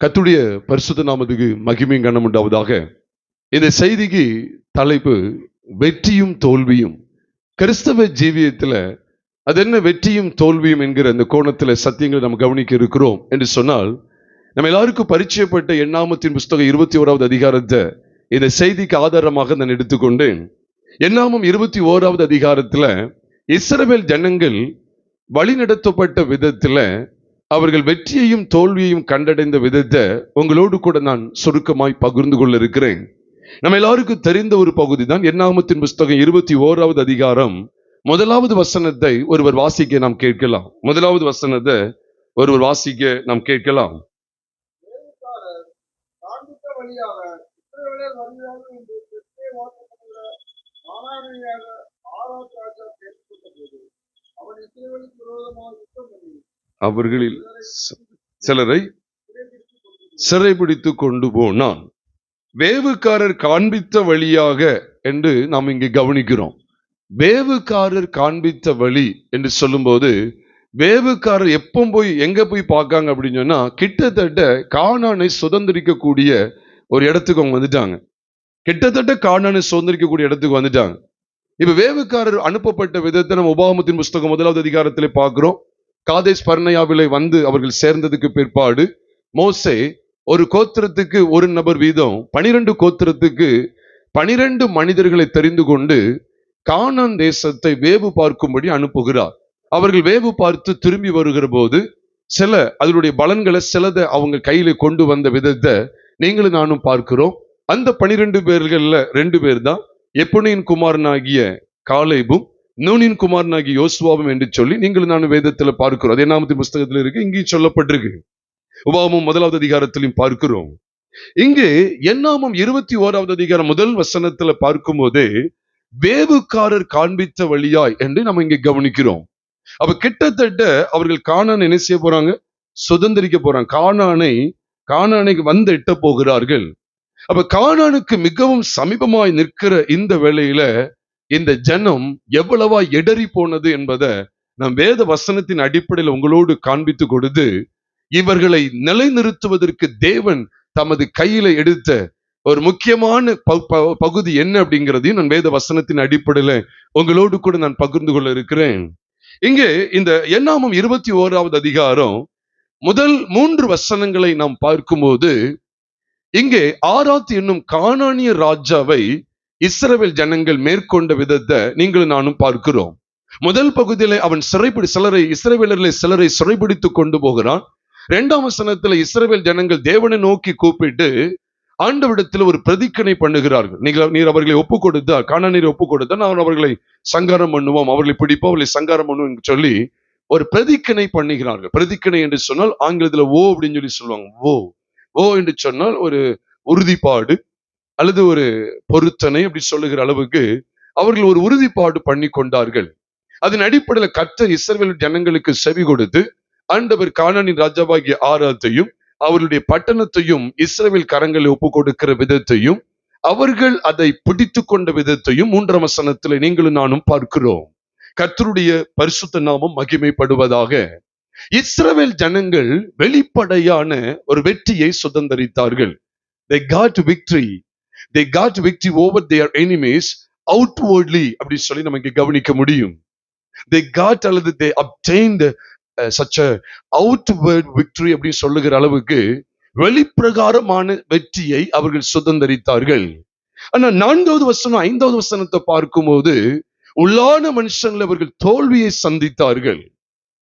கர்த்தருடைய பரிசுத்த நாமத்துக்கு மகிமையும் கனம் உண்டாவதாக. இந்த செய்திக்கு தலைப்பு வெற்றியும் தோல்வியும். கிறிஸ்தவ ஜீவியத்துல அது என்ன வெற்றியும் தோல்வியும் என்கிற அந்த கோணத்துல சத்தியங்களை நம்ம கவனிக்க இருக்கிறோம் என்று சொன்னால், நம்ம எல்லாருக்கும் பரிச்சயப்பட்ட எண்ணாமத்தின் புஸ்தகம் 21வது அதிகாரத்தை இந்த செய்திக்கு ஆதாரமாக நான் எடுத்துக்கொண்டேன். எண்ணாமம் 21வது அதிகாரத்துல இஸ்ரவேல் ஜனங்கள் வழிநடத்தப்பட்ட விதத்துல அவர்கள் வெற்றியையும் தோல்வியையும் கண்டடைந்த விதத்தை உங்களோடு கூட நான் சுருக்கமாய் பகிர்ந்து கொள்ள இருக்கிறேன். நம்ம எல்லாருக்கும் தெரிந்த ஒரு பகுதி தான் எண்ணாகமத்தின் புஸ்தகம் 21வது அதிகாரம் 1வது வசனத்தை ஒருவர் வாசிக்க நாம் கேட்கலாம். 1வது வசனத்தை ஒருவர் வாசிக்க நாம் கேட்கலாம். அவர்களில் சிலரை சிறைபிடித்து கொண்டு போனான். வேவுக்காரர் காண்பித்த வழியாக என்று நாம் இங்கே கவனிக்கிறோம். வேவுக்காரர் காண்பித்த வழி என்று சொல்லும்போது, வேவுக்காரர் எப்போ போய் எங்க போய் பார்க்காங்க அப்படின்னு சொன்னா, கிட்டத்தட்ட கானானை சுதந்திரிக்கக்கூடிய ஒரு இடத்துக்கு அவங்க வந்துட்டாங்க. கிட்டத்தட்ட கானானை சுதந்திரிக்கக்கூடிய இடத்துக்கு வந்துட்டாங்க. இப்ப வேவுக்காரர் அனுப்பப்பட்ட விதத்தை நம்ம உபாகமத்தின் புஸ்தகம் 1வது அதிகாரத்திலே பார்க்கிறோம். காதேஸ் பர்னேயாவிலே வந்து அவர்கள் சேர்ந்ததுக்கு பிற்பாடு மோசே ஒரு கோத்திரத்துக்கு ஒரு நபர் வீதம் 12 கோத்திரத்துக்கு 12 மனிதர்களை தெரிந்து கொண்டு கானான் தேசத்தை வேவு பார்க்கும்படி அனுப்புகிறார். அவர்கள் வேவு பார்த்து திரும்பி வருகிற போது சில அதனுடைய பலன்களை சிலதை அவங்க கையில கொண்டு வந்த விதத்தை நீங்களும் நானும் பார்க்கிறோம். அந்த 12 பேர்கள்ல 2 பேர் தான் எப்புனியின் குமாரனாகிய காலேபும் நூனின் குமாரனாகிய யோசுவாவும் என்று சொல்லி நீங்களும் நானும் வேதத்துல பார்க்கிறோம். அது எண்ணாமத்தின் புஸ்தகத்துல இருக்கு, இங்கேயும் சொல்லப்பட்டிருக்கு. உபாகமம் 1வது அதிகாரத்திலையும் பார்க்கிறோம். இங்கே எண்ணாமம் 21வது அதிகாரம் 1 வசனத்துல பார்க்கும்போது வேவுக்காரர் காண்பித்த வழியாய் என்று நம்ம இங்க கவனிக்கிறோம். அப்ப கிட்டத்தட்ட அவர்கள் கானானை என்ன செய்ய போறாங்க? சுதந்திரிக்க போறாங்க. கானானை வந்து எட்ட போகிறார்கள். அப்ப கானானுக்கு மிகவும் சமீபமாய் நிற்கிற இந்த வேளையில இந்த ஜனம் எவ்வளவா எடறி போனது என்பதை நாம் வேத வசனத்தின் அடிப்படையில் உங்களோடு காண்பித்து கொடுத்து, இவர்களை நிலைநிறுத்துவதற்கு தேவன் தமது கையில எடுத்த ஒரு முக்கியமான பகுதி என்ன அப்படிங்கிறதையும் நான் வேத வசனத்தின் அடிப்படையில உங்களோடு கூட நான் பகிர்ந்து கொள்ள இருக்கிறேன். இங்கே இந்த எண்ணாமம் 21வது அதிகாரம் முதல் 3 வசனங்களை நாம் பார்க்கும்போது, இங்கே ஆராத் என்னும் கானானிய ராஜாவை இஸ்ரவேல் ஜனங்கள் மேற்கொண்ட விதத்தை நீங்களும் நானும் பார்க்கிறோம். முதல் பகுதியிலே அவன் சிலரை இஸ்ரவேலர்களை சிலரை சிறைபிடித்து கொண்டு போகிறான். 2ஆம் வசனத்துல இஸ்ரவேல் ஜனங்கள் தேவனை நோக்கி கூப்பிட்டு ஆண்டவரிடத்தில் ஒரு பிரதிக்கனை பண்ணுகிறார்கள். நீர் அவர்களை ஒப்பு கொடுத்தா, கானானியரை ஒப்பு கொடுத்தா நான் அவர்களை சங்காரம் பண்ணுவோம், அவர்களை பிடிப்போம், அவர்களை சங்காரம் பண்ணுவோம் என்று சொல்லி ஒரு பிரதிக்கனை பண்ணுகிறார்கள். பிரதிக்கனை என்று சொன்னால் ஆங்கிலத்துல ஓ அப்படின்னு சொல்லி சொல்லுவாங்க. ஓ என்று சொன்னால் ஒரு உறுதிப்பாடு அல்லது ஒரு பொருத்தனை அப்படி சொல்லுகிற அளவுக்கு அவர்கள் ஒரு உறுதிப்பாடு பண்ணி கொண்டார்கள். அதன் அடிப்படையில் கர்த்தர் இஸ்ரவேல் ஜனங்களுக்கு செவி கொடுத்து ஆண்டவர் கானானின் ராஜாவாகிய ஆராத்தையும் அவர்களுடைய பட்டணத்தையும் இஸ்ரவேல் கரங்களை ஒப்பு கொடுக்கிற விதத்தையும் அவர்கள் அதை பிடித்து கொண்ட விதத்தையும் 3ஆம் வசனத்துல நீங்களும் நானும் பார்க்கிறோம். கர்த்தருடைய பரிசுத்த நாமம் மகிமைப்படுவதாக. இஸ்ரவேல் ஜனங்கள் வெளிப்படையான ஒரு வெற்றியை சுதந்தரித்தார்கள். They got victory. They got victory over their enemies outwardly அப்படி சொல்லி நமக்கு கவனிக்க முடியும். They got அல்லது they obtained such a outward victory அப்படி சொல்லுகிற அளவுக்கு வெளிப்பிரகாரமான வெற்றியை அவர்கள் சுதந்தரித்தார்கள். ஆனா 4வது வசனம் 5வது வசனத்தை பார்க்கும்போது உள்ளான மனுஷன்ல அவர்கள் தோல்வியை சந்தித்தார்கள்.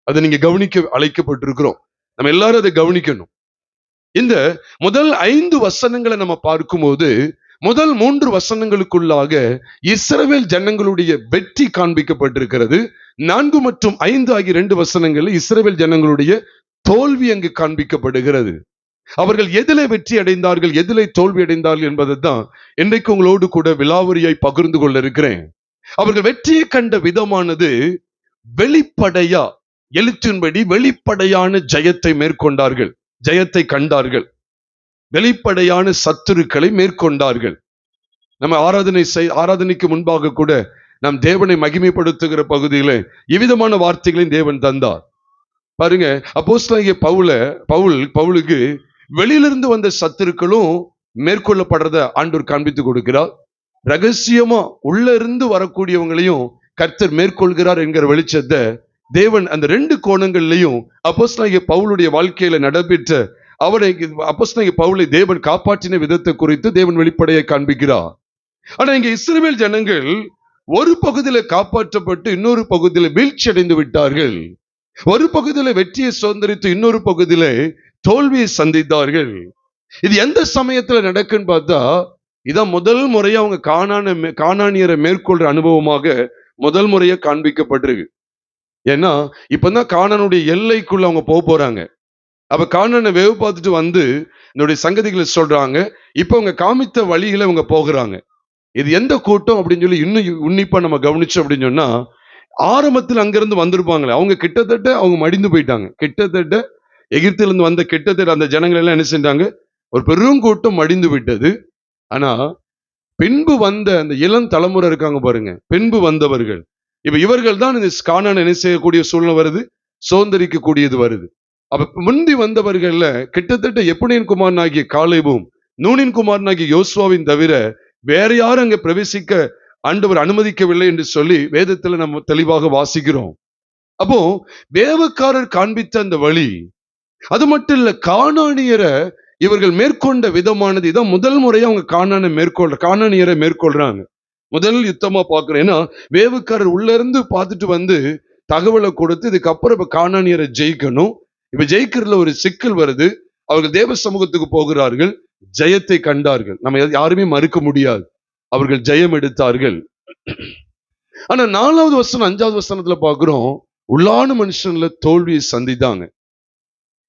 அதை நீங்க கவனிக்க அழைக்கப்பட்டிருக்கிறோம். நம்ம எல்லாரும் அதை கவனிக்கணும். இந்த முதல் 5 வசனங்களை நம்ம பார்க்கும்போது முதல் 3 வசனங்களுக்குள்ளாக இஸ்ரவேல் ஜனங்களுடைய வெற்றி காண்பிக்கப்பட்டிருக்கிறது. 4 மற்றும் 5 ஆகிய 2 வசனங்கள் இஸ்ரவேல் ஜனங்களுடைய தோல்வி அங்கு காண்பிக்கப்படுகிறது. அவர்கள் எதிலே வெற்றி அடைந்தார்கள், எதிலே தோல்வி அடைந்தார்கள் என்பதை தான் இன்றைக்கு உங்களோடு கூட விலாவரியாய் பகிர்ந்து கொள்ள இருக்கிறேன். அவர்கள் வெற்றியை கண்ட விதமானது வெளிப்படையா, எழுத்தின்படி வெளிப்படையான ஜெயத்தை மேற்கொண்டார்கள், ஜெயத்தை கண்டார்கள், வெளிப்படையான சத்துருக்களை மேற்கொண்டார்கள். நம்ம ஆராதனைக்கு முன்பாக கூட நாம் தேவனை மகிமைப்படுத்துகிற பகுதியில இவ்விதமான வார்த்தைகளையும் தேவன் தந்தார். பாருங்க, அப்போஸ்தலனாகிய பவுலுக்கு வெளியிலிருந்து வந்த சத்துருக்களும் மேற்கொள்ளப்படுறத ஆண்டவர் காண்பித்து கொடுக்கிறார். ரகசியமா உள்ள இருந்து வரக்கூடியவங்களையும் கர்த்தர் மேற்கொள்கிறார் என்கிற வெளிச்சத்தை தேவன் அந்த ரெண்டு கோணங்கள்லையும் அப்போஸ்தலனாகிய பவுலுடைய வாழ்க்கையில நடைபெற்ற அப்போஸ்தலனாகிய பவுலை தேவன் காப்பாற்றின விதத்தை குறித்து தேவன் வெளிப்படையை காண்பிக்கிறார். ஆனா இங்க இஸ்ரவேல் ஜனங்கள் ஒரு பகுதியில காப்பாற்றப்பட்டு இன்னொரு பகுதியில வீழ்ச்சி அடைந்து விட்டார்கள். ஒரு பகுதியில வெற்றியை சுதந்திரித்து இன்னொரு பகுதியில தோல்வியை சந்தித்தார்கள். இது எந்த சமயத்துல நடக்குன்னு பார்த்தா, இதான் முதல் முறையா அவங்க கானானியரை மேற்கொள்ற அனுபவமாக முதல் முறையா காண்பிக்கப்பட்டிருக்கு. ஏன்னா இப்பதான் கானானுடைய எல்லைக்குள்ள அவங்க போறாங்க. அப்ப கானானை வேவு பார்த்துட்டு வந்து என்னுடைய சங்கதிகளை சொல்றாங்க. இப்ப அவங்க காமித்த வழிகளை அவங்க போகிறாங்க. இது எந்த கூட்டம் அப்படின்னு சொல்லி இன்னும் உன்னிப்பா நம்ம கவனிச்சோம் அப்படின்னு சொன்னா, ஆரம்பத்தில் அங்கிருந்து வந்திருப்பாங்களே அவங்க கிட்டத்தட்ட அவங்க மடிந்து போயிட்டாங்க. கிட்டத்தட்ட எகிப்திலிருந்து வந்த கிட்டத்தட்ட அந்த ஜனங்கள் எல்லாம் என்ன செஞ்சாங்க, ஒரு பெரும் கூட்டம் மடிந்து விட்டது. ஆனா பின்பு வந்த அந்த இளம் தலைமுறை இருக்காங்க பாருங்க, பின்பு வந்தவர்கள், இப்ப இவர்கள் தான் இந்த கானானை என்ன செய்யக்கூடிய சூழ்நிலை வருது, சுதந்திரிக்க கூடியது வருது. அப்ப முந்தி வந்தவர்கள்ல கிட்டத்தட்ட எப்புனின் குமாரனாகிய காலேபும் நூனின் குமாரனாகிய யோசுவாவின் தவிர வேற யாரும் அங்க பிரவேசிக்க ஆண்டவர் அனுமதிக்கவில்லை என்று சொல்லி வேதத்துல நம்ம தெளிவாக வாசிக்கிறோம். அப்போ வேவுக்காரர் காண்பித்த அந்த வழி, அது மட்டும் இல்ல, கானானியரை இவர்கள் மேற்கொண்ட விதமானது இதான் முதல் முறையா அவங்க கானானியரை மேற்கொள்றாங்க. முதல் யுத்தமா பாக்குறேன். ஏன்னா வேவுக்காரர் உள்ள இருந்து பார்த்துட்டு வந்து தகவலை கொடுத்து இதுக்கப்புறம் இப்ப கானானியரை ஜெயிக்கணும். இப்ப ஜெயிக்கிறதுல ஒரு சிக்கல் வருது. அவர்கள் தேவ சமூகத்துக்கு போகிறார்கள், ஜெயத்தை கண்டார்கள். நம்ம யாருமே மறுக்க முடியாது, அவர்கள் ஜெயம் எடுத்தார்கள். ஆனா 4வது வசனம் 5வது வசனத்துல பாக்குறோம், உள்ளான மனுஷன்ல தோல்வியை சந்தித்தாங்க.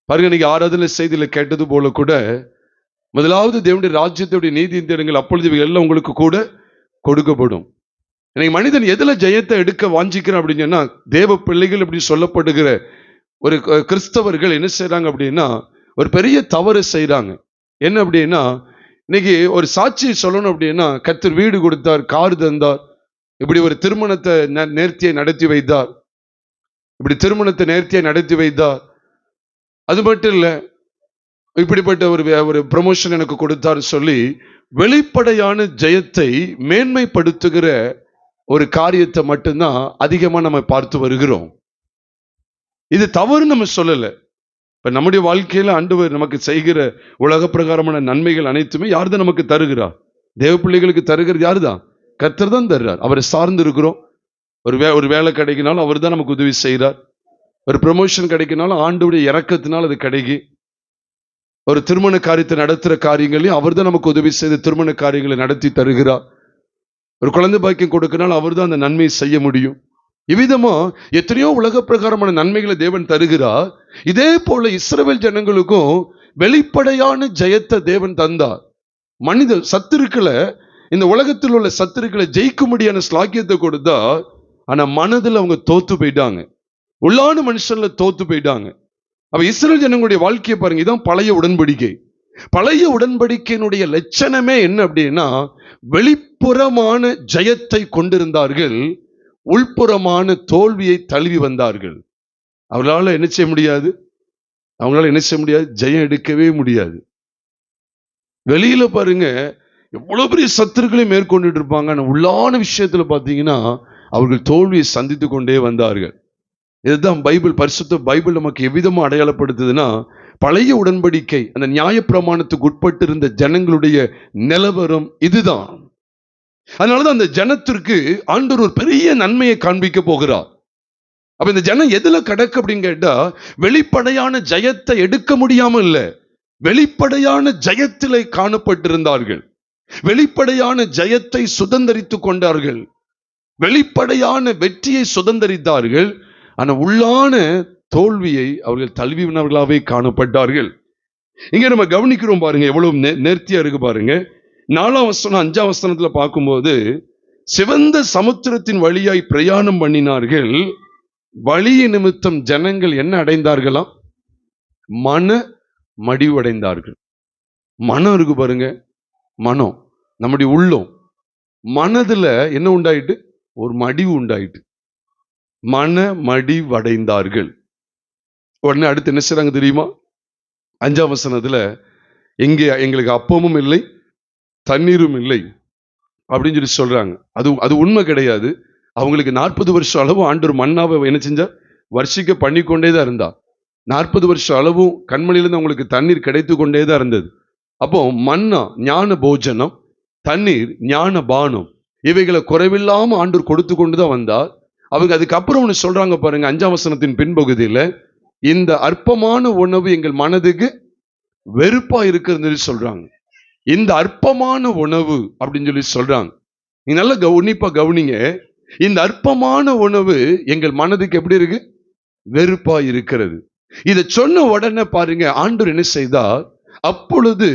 பாருங்க, இன்னைக்கு ஆராதனை செய்தியில கேட்டது போல கூட, முதலாவது தேவனுடைய ராஜ்யத்துடைய நீதி தேடுங்கள், அப்பொழுது இவை எல்லாம் உங்களுக்கு கூட கொடுக்கப்படும். இன்னைக்கு மனிதன் எதுல ஜெயத்தை எடுக்க வாஞ்சிக்கிறான் அப்படின்னு சொன்னா, தேவ பிள்ளைகள் அப்படி சொல்லப்படுகிற ஒரு கிறிஸ்தவர்கள் என்ன செய்யறாங்க அப்படின்னா, ஒரு பெரிய தவறு செய்யறாங்க. என்ன அப்படின்னா, இன்னைக்கு ஒரு சாட்சியை சொல்லணும் அப்படின்னா, கர்த்தர் வீடு கொடுத்தார், கார் தந்தார், இப்படி ஒரு திருமணத்தை நேர்த்தியை நடத்தி வைத்தார், இப்படி திருமணத்தை நேர்த்தியை நடத்தி வைத்தார், அது மட்டும் இல்ல இப்படிப்பட்ட ஒரு ப்ரமோஷன் எனக்கு கொடுத்தாரு சொல்லி வெளிப்படையான ஜெயத்தை மேன்மைப்படுத்துகிற ஒரு காரியத்தை மட்டும்தான் அதிகமா நம்ம பார்த்து வருகிறோம். இது தவறு நம்ம சொல்லல. இப்ப நம்முடைய வாழ்க்கையில ஆண்டவர் நமக்கு செய்கிற உலக பிரகாரமான நன்மைகள் அனைத்துமே யார்தான் நமக்கு தருகிறார்? தேவ பிள்ளைகளுக்கு தருகிறது யாருதான்? கர்த்தர் தான் தர்றார். அவரை சார்ந்து இருக்கிறோம். ஒரு வேலை கிடைக்கினாலும் அவர் தான் நமக்கு உதவி செய்கிறார். ஒரு ப்ரமோஷன் கிடைக்கினாலும் ஆண்டவருடைய இரக்கத்தினால் அது கிடைக்கி. ஒரு திருமண காரியத்தை நடத்துற காரியங்களையும் அவர் தான் நமக்கு உதவி செய்து திருமண காரியங்களை நடத்தி தருகிறார். ஒரு குழந்தை பாக்கியம் கொடுக்கனாலும் அவர் தான் அந்த நன்மையை செய்ய முடியும். இவ்விதமா எத்தனையோ உலக பிரகாரமான நன்மைகளை தேவன் தருகிறார். இதே போல இஸ்ரவேல் ஜனங்களுக்கும் வெளிப்படையான ஜெயத்தை தேவன் தந்தார். மனித சத்துருக்களை, இந்த உலகத்தில் உள்ள சத்துருக்களை ஜெயிக்க முடியான ஸ்லாக்கியத்தை கொடுத்தா, ஆனா மனதில் அவங்க தோத்து போயிட்டாங்க, உள்ளான மனுஷன்ல தோத்து போயிட்டாங்க. அப்ப இஸ்ரவேல் ஜனங்களுடைய வாழ்க்கையை பாருங்க, இதான் பழைய உடன்படிக்கை. பழைய உடன்படிக்கையினுடைய லட்சணமே என்ன அப்படின்னா, வெளிப்புறமான ஜெயத்தை கொண்டிருந்தார்கள், உள்புறமான தோல்வியை தழுவி வந்தார்கள். அவங்களால என்ன செய்ய முடியாது? ஜெயம் எடுக்கவே முடியாது. வெளியில பாருங்க எவ்வளவு பெரிய சத்துருக்களை மேற்கொண்டுட்டு இருப்பாங்க, உள்ளான விஷயத்துல பாத்தீங்கன்னா அவர்கள் தோல்வியை சந்தித்து கொண்டே வந்தார்கள். இதுதான் பரிசுத்த பைபிள் நமக்கு எவ்விதமா அடையாளப்படுத்துதுன்னா, பழைய உடன்படிக்கை அந்த நியாயப்பிரமாணத்துக்கு உட்பட்டு இருந்த ஜனங்களுடைய நிலவரம் இதுதான். அதனாலதான் அந்த ஜனத்திற்கு ஆண்டவர் ஒரு பெரிய நன்மையை காண்பிக்க போகிறார். அப்ப இந்த ஜனம் எதுல கடக்கு அப்படின்னு கேட்டா, வெளிப்படையான ஜெயத்தை எடுக்க முடியாம இல்ல, வெளிப்படையான ஜெயத்திலே காணப்பட்டிருந்தார்கள். வெளிப்படையான ஜெயத்தை சுதந்தரித்துக் கொண்டார்கள், வெளிப்படையான வெற்றியை சுதந்தரித்தார்கள். ஆனா உள்ளான தோல்வியை அவர்கள் தழுவினவர்களாவே காணப்பட்டார்கள். இங்க நம்ம கவனிக்கிறோம் பாருங்க, எவ்வளவு நேர்த்தியா இருக்கு பாருங்க. 4ஆம் வசனம் 5ஆம் வசனத்துல பார்க்கும்போது, சிவந்த சமுத்திரத்தின் வழியாய் பிரயாணம் பண்ணினார்கள், வழிய நிமித்தம் ஜனங்கள் என்ன அடைந்தார்களாம்? மன மடிவடைந்தார்கள். மனம் இருக்கு பாருங்க, மனம், நம்முடைய உள்ளம், மனதுல என்ன உண்டாயிட்டு? ஒரு மடிவு உண்டாயிட்டு, மன மடிவடைந்தார்கள். உடனே அடுத்து என்ன செய்றாங்க தெரியுமா? 5ஆம் வசனத்துல எங்கே எங்களுக்கு அப்பமும் இல்லை, தண்ணீரும் இல்லை அப்படின்னு சொல்லி சொல்றாங்க. அது உண்மை கிடையாது. அவங்களுக்கு 40 வருஷம் அளவு ஆண்டவர் மன்னாவை என்ன செஞ்சா வர்ஷிக்க பண்ணிக்கொண்டே தான் இருந்தா. 40 வருஷம் அளவும் கண்மணிலிருந்து அவங்களுக்கு தண்ணீர் கிடைத்து கொண்டே தான் இருந்தது. அப்போ மன்னா ஞான போஜனம், தண்ணீர் ஞான பானம், இவைகளை குறைவில்லாம ஆண்டவர் கொடுத்து கொண்டுதான் வந்தார். அவங்க அதுக்கப்புறம் ஒண்ணு சொல்றாங்க பாருங்க, 5ஆம் வசனத்தின் பின்பகுதியில, இந்த அற்பமான உணவு எங்கள் மனதுக்கு வெறுப்பா இருக்குன்னு சொல்றாங்க. இந்த அற்பமான உணவு அப்படின்னு சொல்லி சொல்றாங்க. நீ நல்லா உன்னிப்பா கவனிங்க. இந்த அற்பமான உணவு எங்கள் மனதுக்கு எப்படி இருக்கு? வெறுப்பா இருக்கிறது. இதை சொன்ன உடனே பாருங்க, ஆண்டவர் என்ன செய்தார்? அப்பொழுது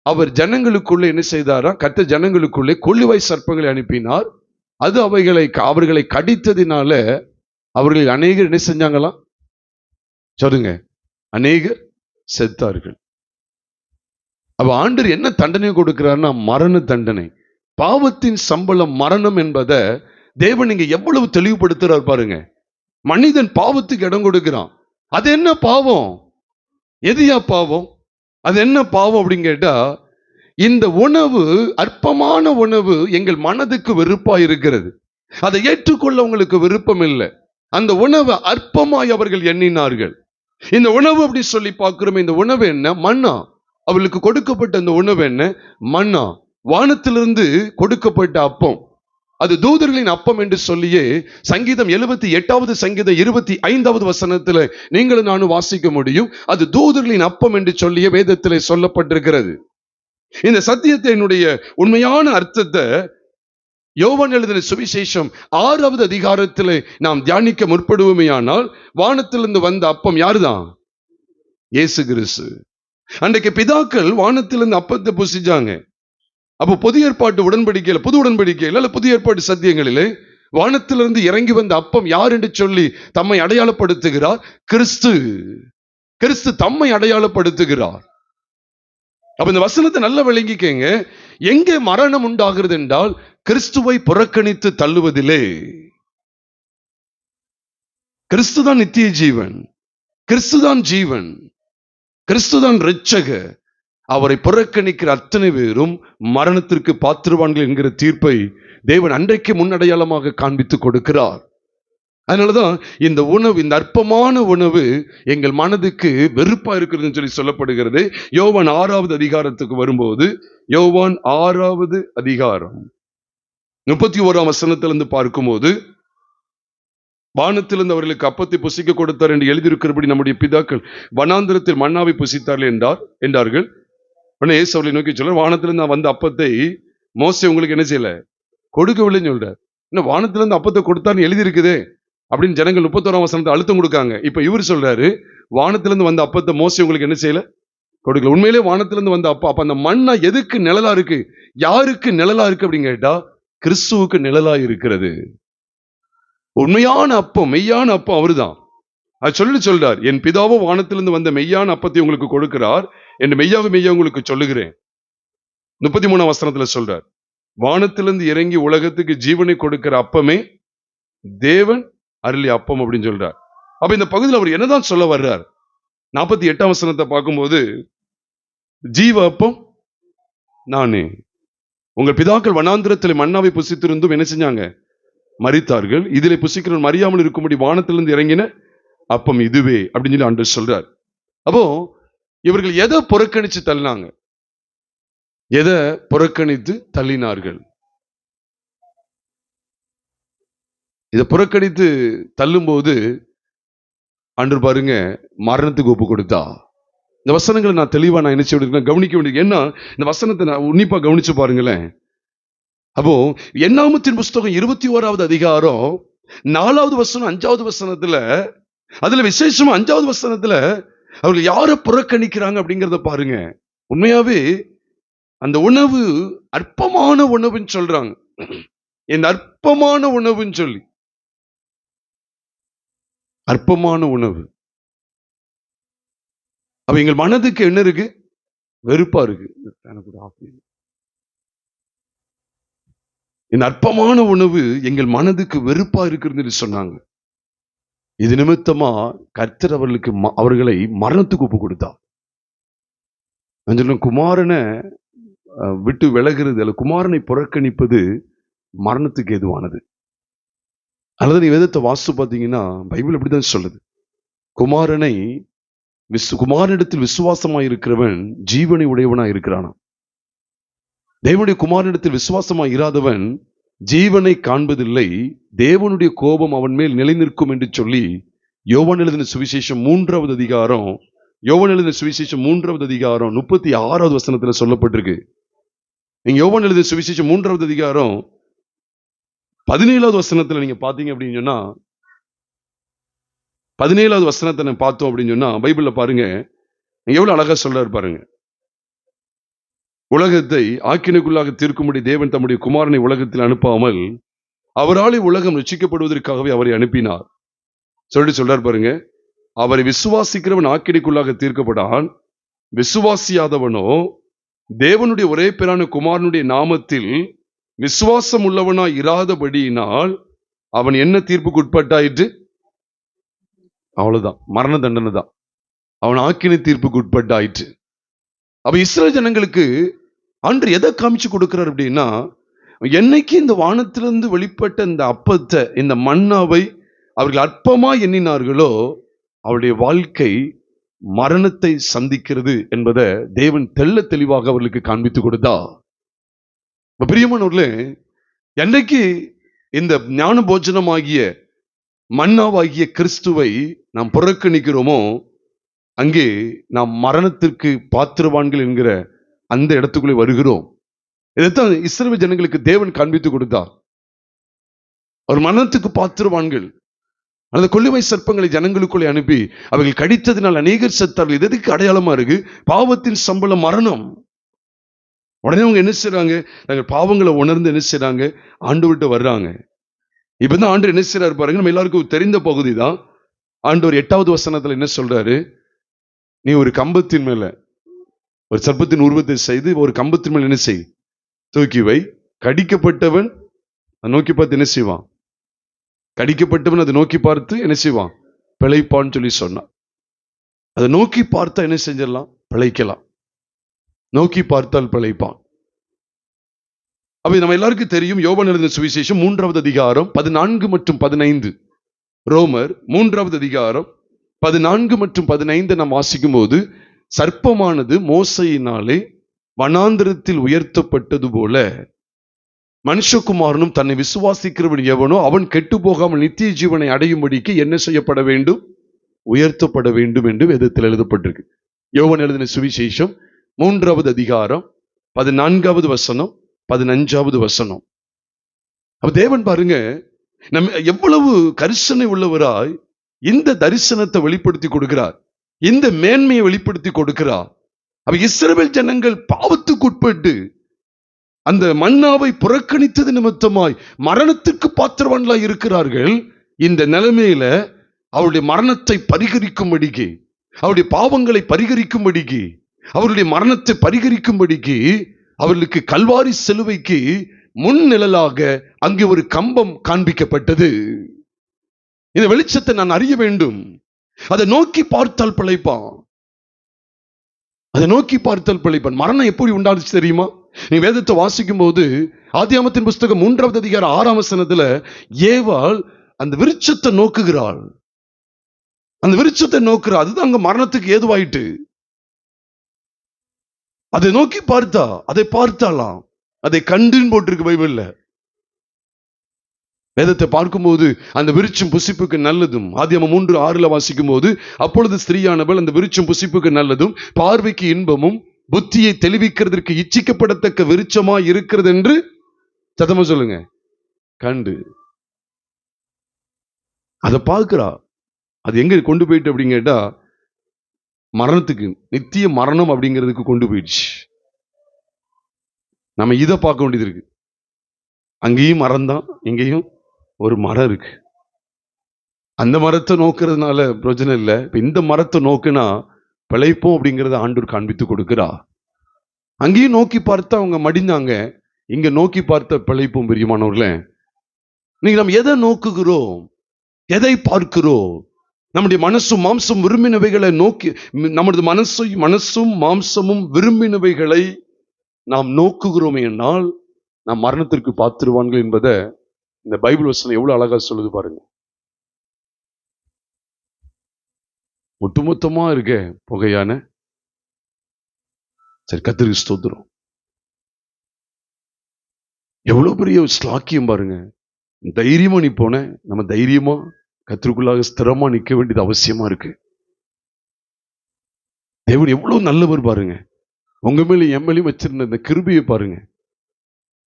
அவர் ஜனங்களுக்குள்ளே என்ன செய்தாரா? கர்த்தர் ஜனங்களுக்குள்ளே கொள்ளுவாய் சர்ப்பங்களை அனுப்பினார். அது அவர்களை கடித்ததினால அவர்கள் அநேகர் என்ன செஞ்சாங்களாம்? சொல்லுங்க, அநேகர் செத்தார்கள். அப்ப ஆண்டவர் என்ன தண்டனை கொடுக்கிறார்னா, மரண தண்டனை. பாவத்தின் சம்பளம் மரணம் என்பதை தேவன் இங்க எவ்வளவு தெளிவுபடுத்துறார் பாருங்க. மனிதன் பாவத்துக்கு இடம் கொடுக்கிறான். அது என்ன பாவம்? எதையா பாவம்? அது என்ன பாவம் அப்படின்னு கேட்டா, இந்த உணவு, அற்பமான உணவு எங்கள் மனதுக்கு வெறுப்பா இருக்கிறது. அதை ஏற்றுக்கொள்ள உங்களுக்கு விருப்பம் இல்லை. அந்த உணவை அற்பமாய் அவர்கள் எண்ணினார்கள். இந்த உணவு அப்படி சொல்லி பார்க்கிறோம். இந்த உணவு என்ன? மன்னா. அவர்களுக்கு கொடுக்கப்பட்ட அந்த உணவு என்ன? மன்னா, வானத்திலிருந்து கொடுக்கப்பட்ட அப்பம். அது தூதர்களின் அப்பம் என்று சொல்லியே சங்கீதம் 78வது சங்கீதம் 25வது வசனத்துல நீங்களும் நானும் வாசிக்க முடியும். அது தூதர்களின் அப்பம் என்று சொல்லிய வேதத்திலே சொல்லப்பட்டிருக்கிறது. இந்த சத்தியத்தினுடைய உண்மையான அர்த்தத்தை யோவான் எழுதின சுவிசேஷம் 6வது அதிகாரத்திலே நாம் தியானிக்க முற்படுவோமேயானால், வானத்திலிருந்து வந்த அப்பம் யாருதான்? இயேசு கிறிஸ்து. அன்றைக்கு பிதாக்கள் வானத்திலிருந்து அப்பத்தை புசிச்சாங்க. அப்போ புதிய ஏற்பாட்டு உடன்படிக்கையில, புது உடன்படிக்கையில அல்ல புதிய ஏற்பாட்டு சத்தியங்களிலே வானத்திலிருந்து இறங்கி வந்த அப்பம் யார் என்று சொல்லி தம்மை அடையாளப்படுத்துகிறார்? கிறிஸ்து. கிறிஸ்து தம்மை அடையாளப்படுத்துகிறார். அப்ப இந்த வசனத்தை நல்லா விளங்கிக்கங்க. எங்கே மரணம் உண்டாகிறது என்றால், கிறிஸ்துவை புறக்கணித்து தள்ளுவதிலே. கிறிஸ்துதான் நித்திய ஜீவன், கிறிஸ்துதான் ஜீவன், கிறிஸ்துதான் இரட்சகர். அவரை புறக்கணிக்கிற அத்தனை பேரும் மரணத்திற்கு பாத்திரவான்கள் என்கிற தீர்ப்பை தேவன் அன்றைக்கு முன்னடையாளமாக காண்பித்து கொடுக்கிறார். அதனாலதான் இந்த உணவு, இந்த அற்பமான உணவு எங்கள் மனதுக்கு வெறுப்பா இருக்கிறதுன்னு சொல்லி சொல்லப்படுகிறது. யோவான் 6வது அதிகாரத்துக்கு வரும்போது, யோவான் 6வது அதிகாரம் 31ஆம் வசனத்திலிருந்து பார்க்கும்போது, வானத்திலிருந்து அவர்களுக்கு அப்பத்தை புசிக்க கொடுத்தார் என்று எழுதியிருக்கிறபடி நம்முடைய பிதாக்கள் வனாந்திரத்தில் மன்னாவை புசித்தார்கள் என்றார்கள். உடனே இயேசு அவர்களை நோக்கி சொல்றார், வானத்திலிருந்து வந்த அப்பத்தை மோசே உங்களுக்கு என்ன செய்யல? கொடுக்கவில்லைன்னு சொல்றார். இன்னும் வானத்திலிருந்து அப்பத்தை கொடுத்தார்னு எழுதி இருக்குதே அப்படின்னு ஜனங்கள் 31ஆம் வசனத்தை அழுத்தம் கொடுக்காங்க. இப்ப இவர் சொல்றாரு, வானத்திலிருந்து வந்த அப்பத்தை மோசே உங்களுக்கு என்ன செய்யல? கொடுக்கல. உண்மையிலே வானத்திலிருந்து வந்த அப்ப அந்த மண்ணா எதுக்கு நிழலா இருக்கு? யாருக்கு நிழலா இருக்கு அப்படின்னு கேட்டா, கிறிஸ்துவுக்கு நிழலா இருக்கிறது. உண்மையான அப்பம், மெய்யான அப்பம் அவருதான். அது சொல்றார், என் பிதாவோ வானத்திலிருந்து வந்த மெய்யான அப்பத்தை உங்களுக்கு கொடுக்கிறார் என்று மெய்யாக உங்களுக்கு சொல்லுகிறேன். 33ஆம் வசனத்துல சொல்றார், வானத்திலிருந்து இறங்கி உலகத்துக்கு ஜீவனை கொடுக்கிற அப்பமே தேவன் அருளிய அப்பம் அப்படின்னு சொல்றார். அப்ப இந்த பகுதியில் அவர் என்னதான் சொல்ல வர்றார்? 48ஆம் வசனத்தை பார்க்கும்போது, ஜீவ அப்பம் நானே. உங்கள் பிதாக்கள் வனாந்திரத்தில் மன்னாவை புசித்திருந்தும் என்ன செஞ்சாங்க? மரித்தார்கள். இதிலே புசிக்கிறவன் மறியாமல் இருக்கும்படி வானத்திலிருந்து இறங்கின அப்பம் இதுவே அப்படின்னு சொல்லி ஆண்டவர் சொல்றார். அப்போ இவர்கள் எதை புறக்கணிச்சு தள்ளினாங்க? எதை புறக்கணித்து தள்ளினார்கள்? இதை புறக்கணித்து தள்ளும் போது ஆண்டவர் பாருங்க மரணத்துக்கு ஒப்பு கொடுத்தா. இந்த வசனங்களை நான் தெளிவா என்ன செய்ய கவனிக்க வேண்டியது. ஏன்னா இந்த வசனத்தை நான் உன்னிப்பா கவனிச்சு பாருங்களேன். அப்போ என்னாகமத்தின் புஸ்தகம் 21வது அதிகாரம் 4வது வசனம் 5வது வசனத்துல, அதுல விசேஷமா 5வது வசனத்துல அவர்கள் யாரை புறக்கணிக்கிறாங்க அப்படிங்கிறத பாருங்க. உண்மையாவே அந்த உணவு அற்பமான உணவுன்னு சொல்றாங்க. இந்த அற்பமான உணவுன்னு சொல்லி, அற்பமான உணவு. அப்ப எங்கள் மனதுக்கு என்ன இருக்கு? வெறுப்பா இருக்கு. இந்த அற்பமான உணவு எங்கள் மனதுக்கு வெறுப்பா இருக்குன்னு சொன்னாங்க. இது நிமித்தமா கர்த்தர் அவர்களை மரணத்துக்கு ஒப்பு கொடுத்தார். நான் குமாரனை விட்டு விலகிறது அல்ல குமாரனை புறக்கணிப்பது மரணத்துக்கு ஏதுவானது. அல்லது நீ வேதத்தை வாசித்து பார்த்தீங்கன்னா பைபிள் அப்படிதான் சொல்லுது. குமாரனை குமாரனிடத்தில் விசுவாசமாய் இருக்கிறவன் ஜீவனை உடையவனாய் இருக்கிறானா. தேவனுடைய குமாரனிடத்தில் விசுவாசமாய் இராதவன் ஜீவனை காண்பதில்லை, தேவனுடைய கோபம் அவன் மேல் நிலை நிற்கும் என்று சொல்லி யோவான் எழுதின சுவிசேஷம் 3வது அதிகாரம் 36வது வசனத்துல சொல்லப்பட்டிருக்கு. நீங்க யோவான் எழுதின சுவிசேஷம் 3வது அதிகாரம் 17வது வசனத்துல நீங்க பாத்தீங்க அப்படின்னு சொன்னா 17வது வசனத்தை பார்த்தோம் அப்படின்னு சொன்னா பைபிள்ல பாருங்க எவ்வளவு அழகா சொல்றாரு பாருங்க. உலகத்தை ஆக்கினைக்குள்ளாக தீர்க்கும்படி தேவன் தம்முடைய குமாரனை உலகத்தில் அனுப்பாமல் அவராலே உலகம் ரட்சிக்கப்படுவதற்காகவே அவரை அனுப்பினார் சொல்றார் பாருங்க. அவரை விசுவாசிக்கிறவன் ஆக்கினைக்குள்ளாக தீர்க்கப்படான், விசுவாசியாதவனோ தேவனுடைய ஒரே பேரான குமாரனுடைய நாமத்தில் விசுவாசம் உள்ளவனாய் இராதபடியினால் அவன் என்ன தீர்ப்புக்கு உட்பட்டாயிற்று? அவ்வளவுதான், மரண தண்டனை தான். அவன் ஆக்கினை தீர்ப்புக்கு உட்பட்டாயிற்று. அப்ப இஸ்ரவேல் ஜனங்களுக்கு அன்று எதை காமிச்சு கொடுக்கிறார் அப்படின்னா, என்னைக்கு இந்த வானத்திலிருந்து வெளிப்பட்ட இந்த அப்பத்தை, இந்த மன்னாவை அவர்கள் அற்பமா எண்ணினார்களோ அவருடைய வாழ்க்கை மரணத்தை சந்திக்கிறது என்பதை தேவன் தெள்ள தெளிவாக அவர்களுக்கு காண்பித்து கொடுத்தா. பிரியமானவர்களே, என்னைக்கு இந்த ஞான போஜனமாகிய மன்னாவாகிய கிறிஸ்துவை நாம் புறக்கணிக்கிறோமோ அங்கே நாம் மரணத்திற்கு பாத்திரவான்கள் என்கிற அந்த இடத்துக்குள்ளே வருகிறோம். இதைத்தான் இஸ்ரவேல் ஜனங்களுக்கு தேவன் காண்பித்து கொடுத்தார். ஒரு மரணத்துக்கு பாத்திரவான்கள். அந்த கொள்ளுமை சர்ப்பங்களை ஜனங்களுக்குள்ளே அனுப்பி அவர்கள் கடித்ததினால் அநேகர் செத்தார்கள். இதற்கு அடையாளமா இருக்கு பாவத்தின் சம்பளம் மரணம். உடனே அவங்க என்ன செய்யறாங்க? நாங்கள் பாவங்களை உணர்ந்து என்ன செய்யறாங்க? ஆண்டவர்கிட்ட வர்றாங்க. இப்பதான் ஆண்டு என்ன செய்யறாரு பாருங்க. நம்ம எல்லாருக்கும் தெரிந்த பகுதி தான். ஆண்டவர் 8வது வசனத்துல என்ன சொல்றாரு? நீ ஒரு கம்பத்தின் மேல ஒரு சர்ப்பத்தின் உருவத்தை செய்து ஒரு கம்பத்தின் மேல் என்ன செய்? தூக்கி வை. கடிக்கப்பட்டவன் அதை நோக்கி பார்த்து என்ன செய்வான்? கடிக்கப்பட்டவன் அதை நோக்கி பார்த்து என்ன செய்வான்? பிழைப்பான்னு சொல்லி சொன்னான். அதை நோக்கி பார்த்தா என்ன செஞ்சிடலாம்? பிழைக்கலாம். நோக்கி பார்த்தால் பிழைப்பான். அப்ப நம்ம எல்லாருக்கும் தெரியும் யோவான் எழுதின சுவிசேஷம் 3வது அதிகாரம் 14 மற்றும் 15. ரோமர் 3வது அதிகாரம் 14 மற்றும் 15 நாம் வாசிக்கும் போது, சர்ப்பமானது மோசையினாலே வனாந்திரத்தில் உயர்த்தப்பட்டது போல மனுஷகுமாரனும் தன்னை விசுவாசிக்கிறவன் எவனோ அவன் கெட்டு போகாமல் நித்திய ஜீவனை அடையும்படிக்கு என்ன செய்யப்பட வேண்டும்? உயர்த்தப்பட வேண்டும் என்று வேதத்தில் எழுதப்பட்டிருக்கு. யோவான் எழுதின சுவிசேஷம் 3வது அதிகாரம் 14வது வசனம் 15வது வசனம். அப்ப தேவன் பாருங்க நம்ம எவ்வளவு கரிசனை உள்ளவராய் இந்த தரிசனத்தை வெளிப்படுத்தி கொடுக்கிறார், இந்த மேன்மையை வெளிப்படுத்தி கொடுக்கிறார். அப்ப இஸ்ரவேல் ஜனங்கள் பாவத்துக்கு உட்பட்டு அந்த மன்னாவை புறக்கணித்தது நிமித்தமாய் மரணத்துக்கு பாத்திரவான்களாய் இருக்கிறார்கள். இந்த நிலைமையில அவருடைய மரணத்தை பரிகரிக்கும்படிக்கு, அவருடைய பாவங்களை பரிகரிக்கும்படிக்கு, அவருடைய மரணத்தை பரிகரிக்கும்படிக்கு அவர்களுக்கு கல்வாரி சிலுவைக்கு முன்னிழலாக அங்கே ஒரு கம்பம் காண்பிக்கப்பட்டது. இந்த வெளிச்சத்தை நான் அறிய வேண்டும். அதை நோக்கி பார்த்தால் பிழைப்பான். அதை நோக்கி பார்த்தால் பிழைப்பான். மரணம் எப்படி உண்டாச்சு தெரியுமா? நீ வேதத்தை வாசிக்கும் போது ஆதியாகமத்தின் புஸ்தகம் 3வது அதிகாரம் 6ஆம் வசனத்துல ஏவாள் அந்த விருட்சத்தை நோக்குகிறாள். அந்த விருட்சத்தை நோக்குறா. அதுதான் அங்க மரணத்துக்கு ஏதுவாயிட்டு. அதை நோக்கி பார்த்தா, அதை பார்த்தாலாம், அதை கண்டுன்னு போட்டிருக்கு பைபிள்ல. வேதத்தை பார்க்கும்போது அந்த விருட்சம் புசிப்புக்கு நல்லதும், ஆதியாகமம் 3:6 வாசிக்கும் போது, அப்பொழுது ஸ்திரீயானவள் அந்த விருட்சம் புசிப்புக்கு நல்லதும் பார்வைக்கு இன்பமும் புத்தியை தெளிவிக்கிறதற்கு இச்சிக்கப்படத்தக்க விருட்சமா இருக்கிறது என்று சத்தமா சொல்லுங்க கண்டு. அதை பார்க்கிறா. அது எங்க கொண்டு போயிட்டு அப்படின்னு கேட்டா மரணத்துக்கு, நித்திய மரணம் அப்படிங்கிறதுக்கு கொண்டு போயிடுச்சு. நம்ம இதை பார்க்க வேண்டியது இருக்கு. அங்கேயும் மரம் தான், இங்கேயும் ஒரு மரம் இருக்கு. அந்த மரத்தை நோக்கிறதுனால பிரயோஜனம் இல்லை. இந்த மரத்தை நோக்குனா பிழைப்போம் அப்படிங்கிறத ஆண்டவர் காண்பித்து கொடுக்கிறா. அங்கேயும் நோக்கி பார்த்தா அவங்க மடிந்தாங்க, இங்க நோக்கி பார்த்த பிழைப்போம். பிரியமானவர்களே, நீங்க நம்ம எதை நோக்குகிறோம், எதை பார்க்கிறோம், நம்முடைய மனசும் மாம்சம் விரும்பினவைகளை நோக்கி, நமது மனசும் மாம்சமும் விரும்பினவைகளை நாம் நோக்குகிறோமே என்றால் நாம் மரணத்திற்கு பாத்திருவான்கள் என்பதை இந்த பைபிள் வசனம் எவ்வளவு அழகா சொல்லுது பாருங்க. ஒட்டுமொத்தமா இருக்க புகையான சரி, கர்த்தருக்கு ஸ்தோத்திரம். எவ்வளவு பெரிய ஸ்லாக்கியம் பாருங்க. தைரியமா நீ போன, நம்ம தைரியமா கர்த்தருக்குள்ளாக ஸ்திரமா நிக்க வேண்டியது அவசியமா இருக்கு. தேவன் எவ்வளவு நல்லவர் பாருங்க. உங்க மேல என் மேலேயும் வச்சிருந்த இந்த கிருபையை பாருங்க.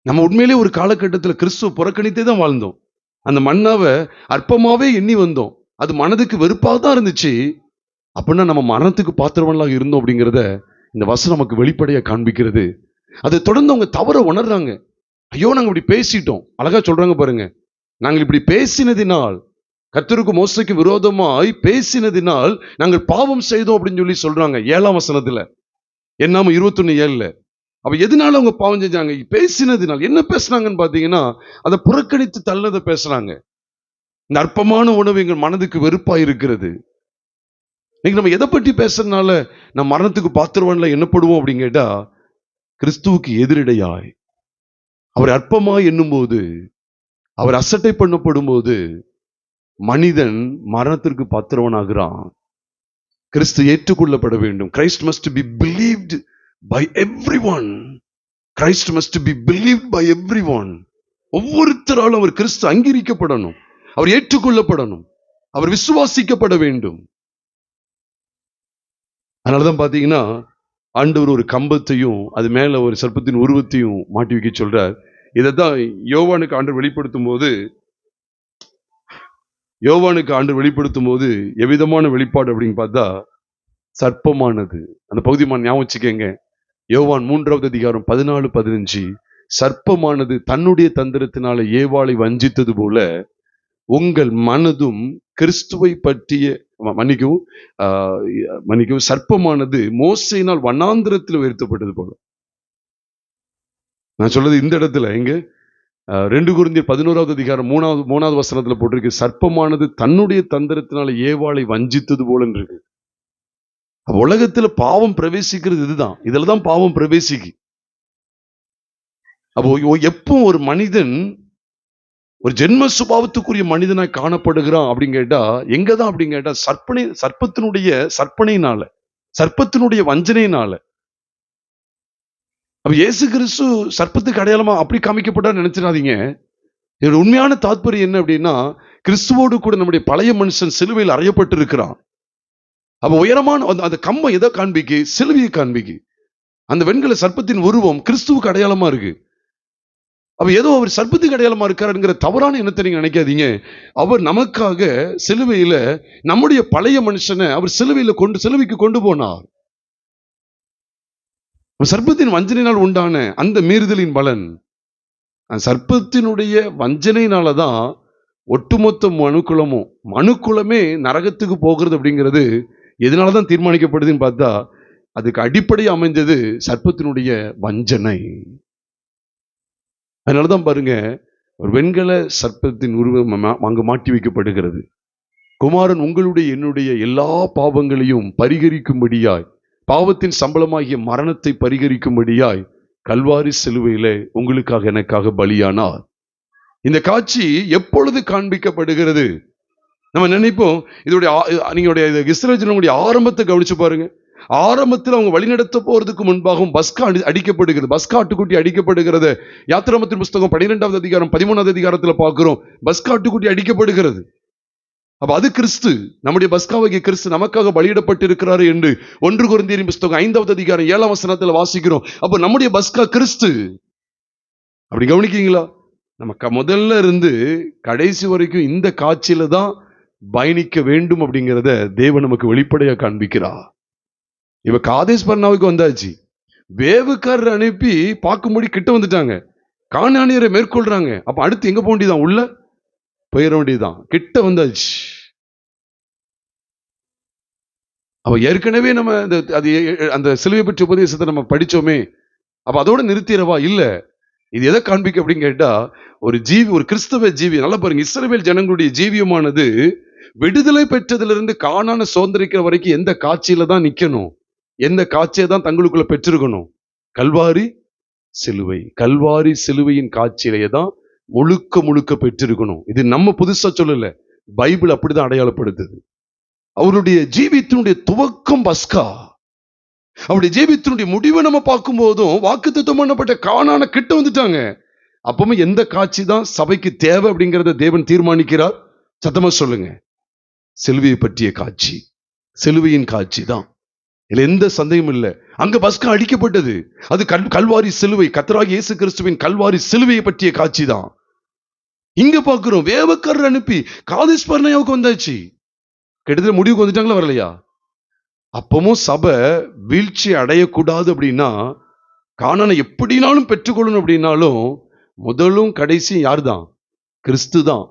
நம்ம உண்மையிலே ஒரு காலகட்டத்தில் கிறிஸ்துவ புறக்கணித்தே தான் வாழ்ந்தோம். அந்த மண்ணாவை அற்பமாவே எண்ணி வந்தோம். அது மனதுக்கு வெறுப்பாக தான் இருந்துச்சு. அப்படின்னா நம்ம மரணத்துக்கு பாத்திரவன்லாக இருந்தோம் அப்படிங்கிறத இந்த வசனம் நமக்கு வெளிப்படையா காண்பிக்கிறது. அதை தொடர்ந்து அவங்க தவற உணர்றாங்க. ஐயோ, நாங்க இப்படி பேசிட்டோம். அழகா சொல்றாங்க பாருங்க. நாங்கள் இப்படி பேசினதினால், கர்த்தருக்கு மோசைக்கு விரோதமாய் பேசினதினால் நாங்கள் பாவம் செய்தோம் அப்படின்னு சொல்லி சொல்றாங்க 7ஆம் வசனத்துல. என்னாம 21:7. அப்ப எதனால அவங்க பாவம் செஞ்சாங்க? பேசினதினால். என்ன பேசுனாங்கன்னு பாத்தீங்கன்னா, அதை புறக்கணித்து தள்ளதை பேசுறாங்க. இந்த அற்பமான உணவு எங்கள் மனதுக்கு வெறுப்பா இருக்கிறது. இன்னைக்கு நம்ம எதை பற்றி பேசுறதுனால நம்ம மரணத்துக்கு பாத்திரவான்ல எண்ணப்படுவோம் அப்படின்னு கேட்டா, கிறிஸ்துவுக்கு எதிரடையாய் அவர் அற்பமாய் எண்ணும் போது, அவர் அசட்டை பண்ணப்படும் போது மனிதன் மரணத்திற்கு பாத்திரவனாகிறான். கிறிஸ்து ஏற்றுக்கொள்ளப்பட வேண்டும். Christ must be believed by everyone. Christ must be believed by everyone. ஒவ்வொருத்தராலும் அவர் கிறிஸ்து அங்கீகரிக்கப்படணும், அவர் ஏற்றுக்கொள்ளப்படணும், அவர் விசுவாசிக்கப்பட வேண்டும். அதனாலதான் பாத்தீங்கன்னா, ஆண்டவர் ஒரு கம்பத்தையும் அது மேல ஒரு சர்ப்பத்தின் உருவத்தையும் மாட்டி வைக்க சொல்றார். இதைத்தான் யோவானுக்கு ஆண்டவர் வெளிப்படுத்தும் போது எவ்விதமான வெளிப்பாடு அப்படின்னு பார்த்தா, சர்ப்பமானது, அந்த பகுதி ஞாபகம் வச்சுக்கங்க. யோவான் 3வது அதிகாரம் 14-15. சர்ப்பமானது தன்னுடைய தந்திரத்தினால ஏவாளை வஞ்சித்தது போல உங்கள் மனதும் கிறிஸ்துவை பற்றிய மன்னிக்கவும் சர்ப்பமானது மோசையினால் வனாந்திரத்தில் உயர்த்தப்பட்டது போல. நான் சொல்றது இந்த இடத்துல எங்க 2 கொரிந்தியர் 11வது அதிகாரம் 3வது வசனத்துல போட்டிருக்கு, சர்ப்பமானது தன்னுடைய தந்திரத்தினால ஏவாளை வஞ்சித்தது போல இருக்கு. உலகத்துல பாவம் பிரவேசிக்கிறது இதுதான். இதுலதான் பாவம் பிரவேசிக்கு. அப்போ எப்போ ஒரு மனிதன் ஒரு ஜென்ம சுபாவத்துக்குரிய மனிதனாய் காணப்படுகிறான் அப்படின்னு கேட்டா, எங்கதான் அப்படின்னு கேட்டா, சர்ப்பத்தினுடைய வஞ்சனையினால. அப்ப இயேசு கிறிஸ்து சர்ப்பத்துக்கு அடையாளமா அப்படி காமிக்கப்பட்டார் நினைச்சிடாதீங்க. இதோட உண்மையான தாத்பரியம் என்ன அப்படின்னா, கிறிஸ்துவோடு கூட நம்முடைய பழைய மனுஷன் சிலுவையில் அறையப்பட்டு இருக்கிறான். அப்ப உயரமான அந்த கம்பம் எதை காண்பிக்கு? சிலுவையை காண்பிக்கு. அந்த வெண்கல சர்ப்பத்தின் உருவம் கிறிஸ்துவுக்கு அடையாளமா இருக்கு. அப்ப ஏதோ அவர் சர்ப்பத்துக்கு அடையாளமா இருக்காருங்கிற தவறான எண்ணத்தை நீங்க நினைக்காதீங்க. அவர் நமக்காக சிலுவையில நம்முடைய பழைய மனுஷனை அவர் சிலுவைக்கு கொண்டு போனார். சர்ப்பத்தின் வஞ்சனையினால் உண்டான அந்த மீறுதலின் பலன், சர்ப்பத்தினுடைய வஞ்சனையினாலதான் ஒட்டுமொத்த மனுக்குலமே நரகத்துக்கு போகிறது அப்படிங்கிறது எதனாலதான் தீர்மானிக்கப்படுதுன்னு பார்த்தா, அதுக்கு அடிப்படை அமைஞ்சது சர்ப்பத்தினுடைய வஞ்சனை. அதனாலதான் பாருங்க, ஒரு வெண்கல சர்ப்பத்தின் உருவம் அங்கு மாட்டி வைக்கப்படுகிறது. குமாரன் உங்களுடைய என்னுடைய எல்லா பாவங்களையும் பரிகரிக்கும்படியாய், பாவத்தின் சம்பளமாகிய மரணத்தை பரிகரிக்கும்படியாய் கல்வாரி சிலுவையிலே உங்களுக்காக எனக்காக பலியானார். இந்த காட்சி எப்பொழுது காண்பிக்கப்படுகிறது? நம்ம நினைப்போம் நீங்களுடைய இஸ்ரவேல் ஜனங்களுடைய ஆரம்பத்தை கவனிச்சு பாருங்க. ஆரம்பத்தில் அவங்க வழிநடத்த போறதுக்கு முன்பாகவும் பஸ்கா அடிக்கப்படுகிறது. பஸ்கா ஆட்டுக்குட்டி அடிக்கப்படுகிறது. யாத்திராமத்தின் புஸ்தகம் 12வது அதிகாரம் 13வது அதிகாரத்துல பார்க்கிறோம். பஸ்கா ஆட்டுக்குட்டி அடிக்கப்படுகிறது. அப்ப அது கிறிஸ்து, நம்முடைய பஸ்காவாகிய கிறிஸ்து நமக்காக பலியிடப்பட்டு இருக்கிறாரு என்று 1 கொரிந்தியரின் புஸ்தகம் 5வது அதிகாரம் 7ஆம் வசனத்துல வாசிக்கிறோம். அப்ப நம்முடைய பஸ்கா கிறிஸ்து. அப்படி கவனிக்கீங்களா? நமக்கு முதல்ல இருந்து கடைசி வரைக்கும் இந்த காட்சியில தான் பயணிக்க வேண்டும் அப்படிங்கிறத தேவன் நமக்கு வெளிப்படையா காண்பிக்கிறார். இவ காதேஸ் பர்னாவுக்கு வந்தாச்சு. வேவுக்காரர் அனுப்பி பார்க்கும்படி கிட்ட வந்துட்டாங்க. கானானியரை மேற்கொள்றாங்க. அப்ப அடுத்து எங்க போக வேண்டியதான்? உள்ள போயிட வேண்டியதுதான். கிட்ட வந்தாச்சு. அப்ப ஏற்கனவே நம்ம அந்த சிலுவை பற்றிய உபதேசத்தை நம்ம படிச்சோமே. அப்ப அதோட நிறுத்திடவா? இல்ல. இது எதை காண்பிக்க அப்படின்னு கேட்டா, ஒரு கிறிஸ்தவ ஜீவி. நல்லா பாருங்க, இஸ்ரவேல் ஜனங்களுடைய ஜீவியமானது விடுதலை பெற்றதிலிருந்து காணான சுதந்திரிக்கிற வரைக்கும் எந்த காட்சியில தான் நிக்கணும், எந்த காட்சியை தான் தங்களுக்குள்ள பெற்றிருக்கணும்? கல்வாரி சிலுவை. கல்வாரி சிலுவையின் காட்சியிலேயே தான் முழுக்க முழுக்க பெற்றிருக்கணும். இது நம்ம புதுசா சொல்லல, பைபிள் அப்படிதான் அடையாளப்படுத்துது. அவருடைய ஜீவித்தினுடைய துவக்கம் பஸ்கா, அவருடைய ஜீவித்தினுடைய முடிவை நம்ம பார்க்கும் போதும் வாக்குத்தத்தம் பண்ணப்பட்ட கானான கிட்ட வந்துட்டாங்க. அப்பவுமே எந்த காட்சி தான் சபைக்கு தேவை அப்படிங்கறத தேவன் தீர்மானிக்கிறார்? சத்தமா சொல்லுங்க. சிலுவையை பற்றிய காட்சி, சிலுவையின் காட்சி தான். இதுல எந்த சந்தேகமும் இல்லை. அங்க பஸ்கா அடிக்கப்பட்டது, அது கல்வாரி சிலுவை, கர்த்தராகிய இயேசு கிறிஸ்துவின் கல்வாரி சிலுவையை பற்றிய காட்சி தான். இங்க பாக்குறோம், வேவக்காரர் அனுப்பி காதேஸ் பர்னேயாவுக்கு வந்தாச்சு. கிட்டத்தட்ட முடிவுக்கு வந்துட்டாங்களா, வரலையா? அப்பவும் சபை வீழ்ச்சி அடையக்கூடாது அப்படின்னா, கானானை எப்படினாலும் பெற்றுக்கொள்ளணும் அப்படின்னாலும் முதலும் கடைசி யார் தான்? கிறிஸ்து தான்.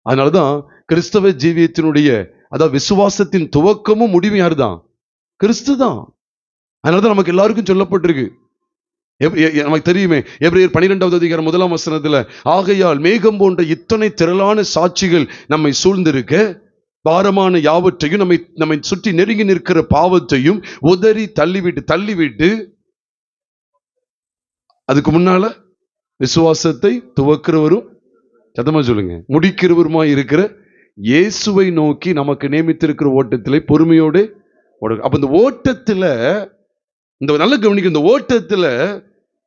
அதனாலதான் கிறிஸ்தவ ஜீவியத்தினுடைய, அதாவது விசுவாசத்தின் துவக்கமும் முடிவும் யார் தான்? கிறிஸ்து தான். அதனாலதான் நமக்கு எல்லாருக்கும் சொல்லப்பட்டிருக்கு, நமக்கு தெரியுமே, எபிரேயர் 12வது அதிகாரம் 1ஆம் வசனத்துல, ஆகையால் மேகம் போன்ற இத்தனை திரளான சாட்சிகள் நம்மை சூழ்ந்திருக்க, பாரமான யாவற்றையும் நம்மை சுற்றி நெருங்கி நிற்கிற பாவத்தையும் உதறி தள்ளிவிட்டு அதுக்கு முன்னால விசுவாசத்தை துவக்கிறவரும், சத்தமா சொல்லுங்க, முடிக்கிறவருமாய் இருக்கிற இயேசுவை நோக்கி நமக்கு நியமித்திருக்கிற ஓட்டத்திலே பொறுமையோடு ஓடுங்க. அப்ப இந்த ஓட்டத்துல, இந்த நல்ல கவனிக்க, இந்த ஓட்டத்துல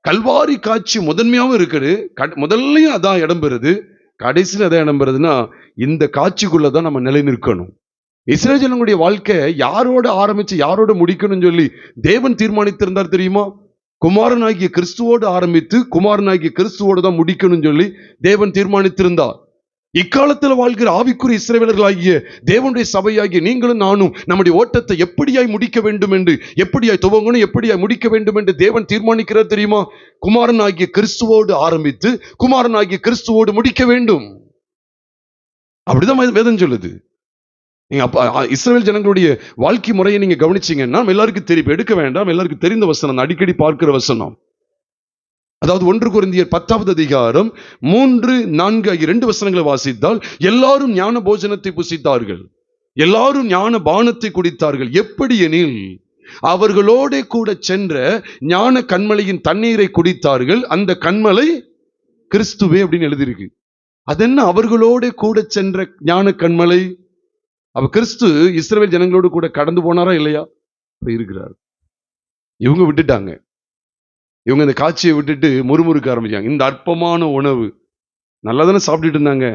கல்வாரி காட்சி முதன்மையாவும் இருக்குது. முதல்லையும் அதான் இடம் பெறுது, கடைசியில் அதான் இடம் பெறுதுன்னா இந்த காட்சிக்குள்ளதான் நம்ம நிலை நிற்கணும். இஸ்ரவேல் ஜனங்களுடைய வாழ்க்கை யாரோட ஆரம்பிச்சு யாரோட முடிக்கணும்னு சொல்லி தேவன் தீர்மானித்திருந்தார் தெரியுமா? குமாரனாகிய கிறிஸ்துவோடு ஆரம்பித்து குமாரனாகிய கிறிஸ்துவோடு தான் முடிக்கணும்னு சொல்லி தேவன் தீர்மானித்திருந்தார். இக்காலத்தில் வாழ்கிற ஆவிக்குரிய இஸ்ரவேலர்களாகிய தேவனுடைய சபையாகிய நீங்களும் நானும் நம்முடைய ஓட்டத்தை எப்படியாய் முடிக்க வேண்டும் என்று, எப்படியாய் துவங்கணும், எப்படியாய் முடிக்க வேண்டும் என்று தேவன் தீர்மானிக்கிறார் தெரியுமா? குமாரனாகிய கிறிஸ்துவோடு ஆரம்பித்து குமாரனாகிய கிறிஸ்துவோடு முடிக்க வேண்டும். அப்படிதான் வேதம் சொல்லுது. இஸ்ரவேல் ஜனங்களுடைய வாழ்க்கை முறையை நீங்க கவனிச்சீங்கன்னா எல்லாருக்கும் தெரியும், எடுக்க வேண்டாம், எல்லாருக்கும் தெரிந்த வசனம், அடிக்கடி பார்க்கிற வசனம். அதாவது 1 கொரிந்தியர் 10வது அதிகாரம் 3, 4 ஆகிய 2 வசனங்களை வாசித்தால், எல்லாரும் ஞான போஜனத்தை புசித்தார்கள், எல்லாரும் ஞான பானத்தை குடித்தார்கள். எப்படி எனில் அவர்களோட கூட சென்ற ஞான கண்மலையின் தண்ணீரை குடித்தார்கள், அந்த கண்மலை கிறிஸ்துவே அப்படின்னு எழுதியிருக்கு. அதென்ன அவர்களோட கூட சென்ற ஞான கண்மலை? அப்ப கிறிஸ்து இஸ்ரவேல் ஜனங்களோடு கூட கடந்து போனாரா இல்லையா? இருக்கிறார். இவங்க விட்டுட்டாங்க, இவங்க இந்த காட்சியை விட்டுட்டு முறுமுறுக்க ஆரம்பிச்சாங்க. இந்த அற்பமான உணவு நல்லா தானே சாப்பிட்டுட்டு இருந்தாங்க,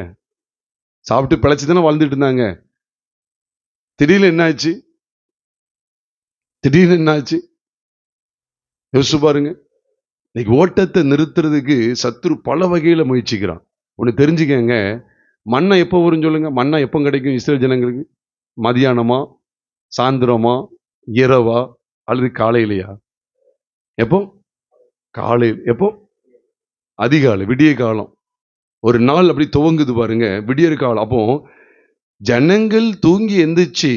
சாப்பிட்டு பிழைச்சு தானே வாழ்ந்துட்டு இருந்தாங்க. திடீர்னு என்ன ஆச்சு? யோசிச்சு பாருங்க. இன்னைக்கு ஓட்டத்தை நிறுத்துறதுக்கு சத்துரு பல வகையில முயற்சிக்கிறான். ஒண்ணு தெரிஞ்சுக்கங்க, மண்ணை எப்போ வரும் சொல்லுங்க? மண்ணா எப்போ கிடைக்கும் இஸ்ரவேல் ஜனங்களுக்கு? மதியானமா, சாயந்தரமா, இரவா, அல்லது காலையிலையா? எப்போ? காலையில். எப்போ? அதிகாலை, விடிய காலம். ஒரு நாள் அப்படி துவங்குது பாருங்க, விடியற் காலம். அப்போ ஜனங்கள் தூங்கி எந்திரிச்சு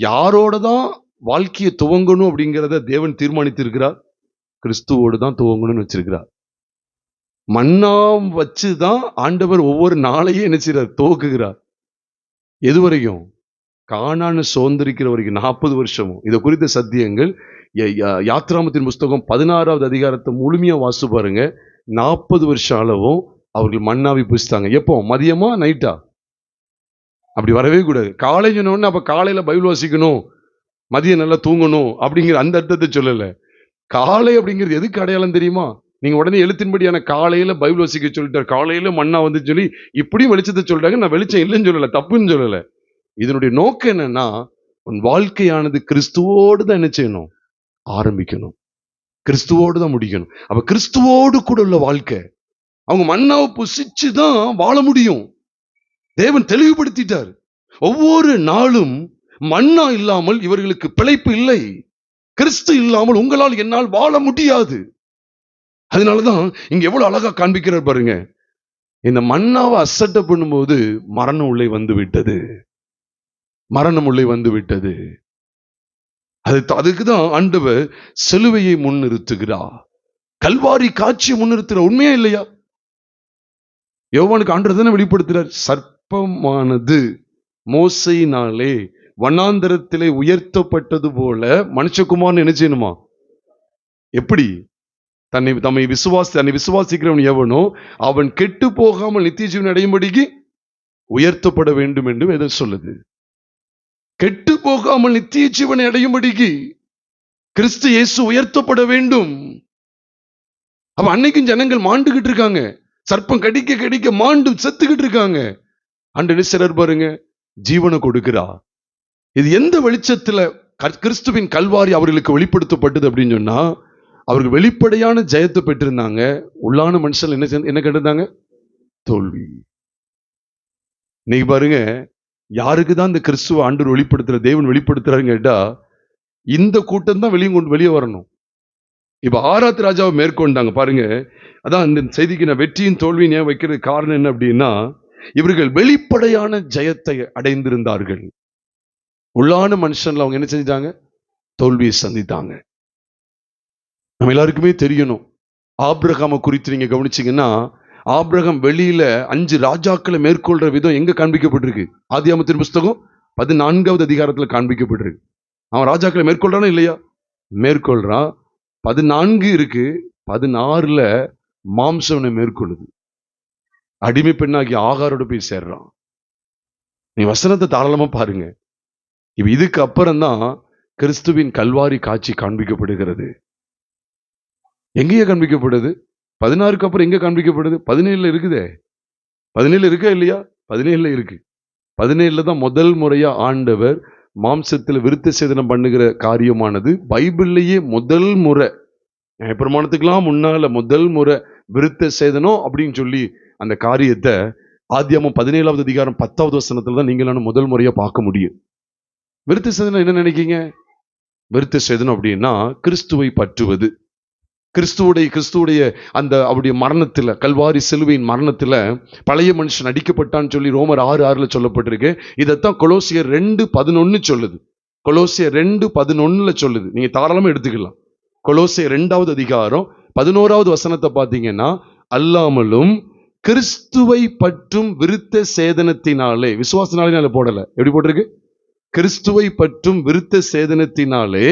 யாரோட தான் வாழ்க்கையை துவங்கணும் அப்படிங்கிறத தேவன் தீர்மானித்திருக்கிறார். கிறிஸ்துவோடு தான் துவங்கணும்னு வச்சிருக்கிறார். மண்ணாம் வச்சுதான் ஆண்டவர் ஒவ்வொரு நாளையும் என்ன செய்றார்? துவக்குகிறார். எது வரைக்கும்? கானானை சுதந்திரிக்கிற வரைக்கும், 40 வருஷமும். இதை குறித்த சத்தியங்கள் யாத்ராமத்தின் புஸ்தகம் 16வது அதிகாரத்தை முழுமையா வாசிச்சு பாருங்க. 40 வருஷம் அளவும் அவர்கள் மன்னாவை புசித்தாங்க. எப்போ? மதியமா, நைட்டா? அப்படி வரவே கூடாது. காலை சொன்னோன்னு அப்ப காலையில பைபிள் வாசிக்கணும், மதியம் நல்லா தூங்கணும் அப்படிங்கிற அந்த அர்த்தத்தை சொல்லல. காலை அப்படிங்கிறது எதுக்கு அடையாளம் தெரியுமா? நீங்க உடனே எழுத்தின்படியான காலையில பைபிள் வாசிக்க சொல்லிட்டார், காலையில மன்னா வந்து சொல்லி இப்படியும் வெளிச்சத்தை சொல்றாங்க. நான் வெளிச்சம் இல்லைன்னு சொல்லல, தப்புன்னு சொல்லல. இதனுடைய நோக்கம் என்னன்னா, உன் வாழ்க்கையானது கிறிஸ்துவோடு தான் என்ன செய்யணும்? ஆரம்பிக்கணும், கிறிஸ்துவோடு தான் முடிக்கணும். அப்ப கிறிஸ்துவோடு கூட உள்ள வாழ்க்கை, அவங்க மன்னாவை புசிச்சுதான் வாழ முடியும். தேவன் தெளிவுபடுத்திட்டார். ஒவ்வொரு நாளும் மன்னா இல்லாமல் இவர்களுக்கு பிழைப்பு இல்லை. கிறிஸ்து இல்லாமல் உங்களால் என்னால் வாழ முடியாது. அதனாலதான் இங்க எவ்வளவு அழகா காண்பிக்கிறார் பாருங்க. இந்த மன்னாவை அசட்டை பண்ணும்போது மரணம் உள்ளே வந்து விட்டது, மரணம் உள்ளே வந்து விட்டது. அதுக்குதான் ஆண்டவர் சிலுவையை முன்னிறுத்துகிறார், கல்வாரி காட்சியை முன்னிறுத்துகிறார். உண்மையா இல்லையா? யோவானுக்கு ஆண்டவர் தானே வெளிப்படுத்துறார், சர்ப்பமானது மோசையினாலே வனாந்தரத்திலே உயர்த்தப்பட்டது போல மனுஷகுமாரன் என்ன செய்யணுமா? எப்படி? தன்னை விசுவாசிக்கிறவன் எவனோ அவன் கெட்டு போகாமல் நித்திய ஜீவன் அடையும்படிக்கு உயர்த்தப்பட வேண்டும் என்று வேதம் சொல்லுது. கெட்டு போகாமல் நித்திய ஜீவனை அடையும்படிக்கு கிறிஸ்து இயேசு உயர்த்தப்பட வேண்டும். அப்ப அன்னைக்கும் ஜனங்கள் மாண்டுகிட்டு இருக்காங்க. சர்ப்பம் கடிக்க கடிக்க மாண்டு செத்துக்கிட்டு இருக்காங்க. அன்று சிலர் பாருங்க ஜீவனை கொடுக்கிறா. இது எந்த வெளிச்சத்துல கிறிஸ்துவின் கல்வாரி அவர்களுக்கு வெளிப்படுத்தப்பட்டது அப்படின்னு சொன்னா, அவர்கள் வெளிப்படையான ஜெயத்தை பெற்றிருந்தாங்க. உள்ளான மனுஷன் என்ன கண்டிருந்தாங்க? தோல்வி. நீங்க பாருங்க, யாருக்குதான் இந்த கிறிஸ்துவ ஆண்டவர் வெளிப்படுத்துற தேவன் வெளிப்படுத்துறாருன்னு கேட்டா, இந்த கூட்டம் தான் வெளியே வரணும். இப்ப ஆராத் ராஜாவை மேற்கொண்டாங்க பாருங்க. அதான் இந்த செய்திக்கு நான் வெற்றியின் தோல்வியின் ஏன் வைக்கிறது காரணம் என்ன அப்படின்னா, இவர்கள் வெளிப்படையான ஜெயத்தை அடைந்திருந்தார்கள். உள்ளான மனுஷன்ல அவங்க என்ன செஞ்சாங்க? தோல்வியை சந்தித்தாங்க. நம்ம எல்லாருக்குமே தெரியணும். ஆபிரகாமை குறித்து நீங்க கவனிச்சீங்கன்னா, ஆபிரகாம் வெளியில 5 ராஜாக்களை மேற்கொள்ற விதம் எங்க காண்பிக்கப்பட்டிருக்கு? ஆதியாகமத்தின் புஸ்தகம் 14வது அதிகாரத்துல காண்பிக்கப்பட்டிருக்கு. அவன் ராஜாக்களை மேற்கொள்றானா இல்லையா? மேற்கொள்றான். 14 இருக்கு, 16ல மாம்சவனை மேற்கொள்ளுது. அடிமை பெண்ணாகி ஆகாரோட போய் சேர்றான். நீ வசனத்தை தாராளமா பாருங்க. இப்ப இதுக்கு அப்புறம் தான் கிறிஸ்துவின் கல்வாரி காட்சி காண்பிக்கப்படுகிறது. எங்கேயே காண்பிக்கப்படுது? 16க்கு அப்புறம் எங்க காண்பிக்கப்படுது? 17ல இருக்குதே. 17 இருக்கா இல்லையா? 17ல இருக்கு. 17ல தான் முதல் முறையா ஆண்டவர் மாம்சத்தில் விருத்த சேதனம் பண்ணுகிற காரியமானது பைபிள்லயே முதல் முறை, பிரமாணத்துக்கெல்லாம் முன்னால முதல் முறை விருத்த சேதனம் அப்படின்னு சொல்லி அந்த காரியத்தை ஆதியாகமம் 17வது அதிகாரம் 10வது வசனத்துல தான் நீங்களான முதல் முறையா பார்க்க முடியும். விருத்த சேதனம் என்ன நினைக்கீங்க? விருத்த சேதனம் அப்படின்னா கிறிஸ்துவை பற்றுவது. கிறிஸ்துவுடைய அந்த அவருடைய மரணத்துல, கல்வாரி சிலுவையின் மரணத்துல பழைய மனுஷன் அடிக்கப்பட்டான்னு சொல்லி ரோமர் 6:6 சொல்லப்பட்டிருக்கு. இதைத்தான் கொலோசியர் 2:11 சொல்லுது. கொலோசியர் 2:11 சொல்லுது. நீங்க தாராளமா எடுத்துக்கலாம். கொலோசியர் 2வது அதிகாரம் 11வது வசனத்தை பார்த்தீங்கன்னா, அல்லாமலும் கிறிஸ்துவை பற்றும் விருத்த சேதனத்தினாலே, விசுவாசனாலே போடல, எப்படி போட்டிருக்கு? கிறிஸ்துவை பற்றும் விருத்த சேதனத்தினாலே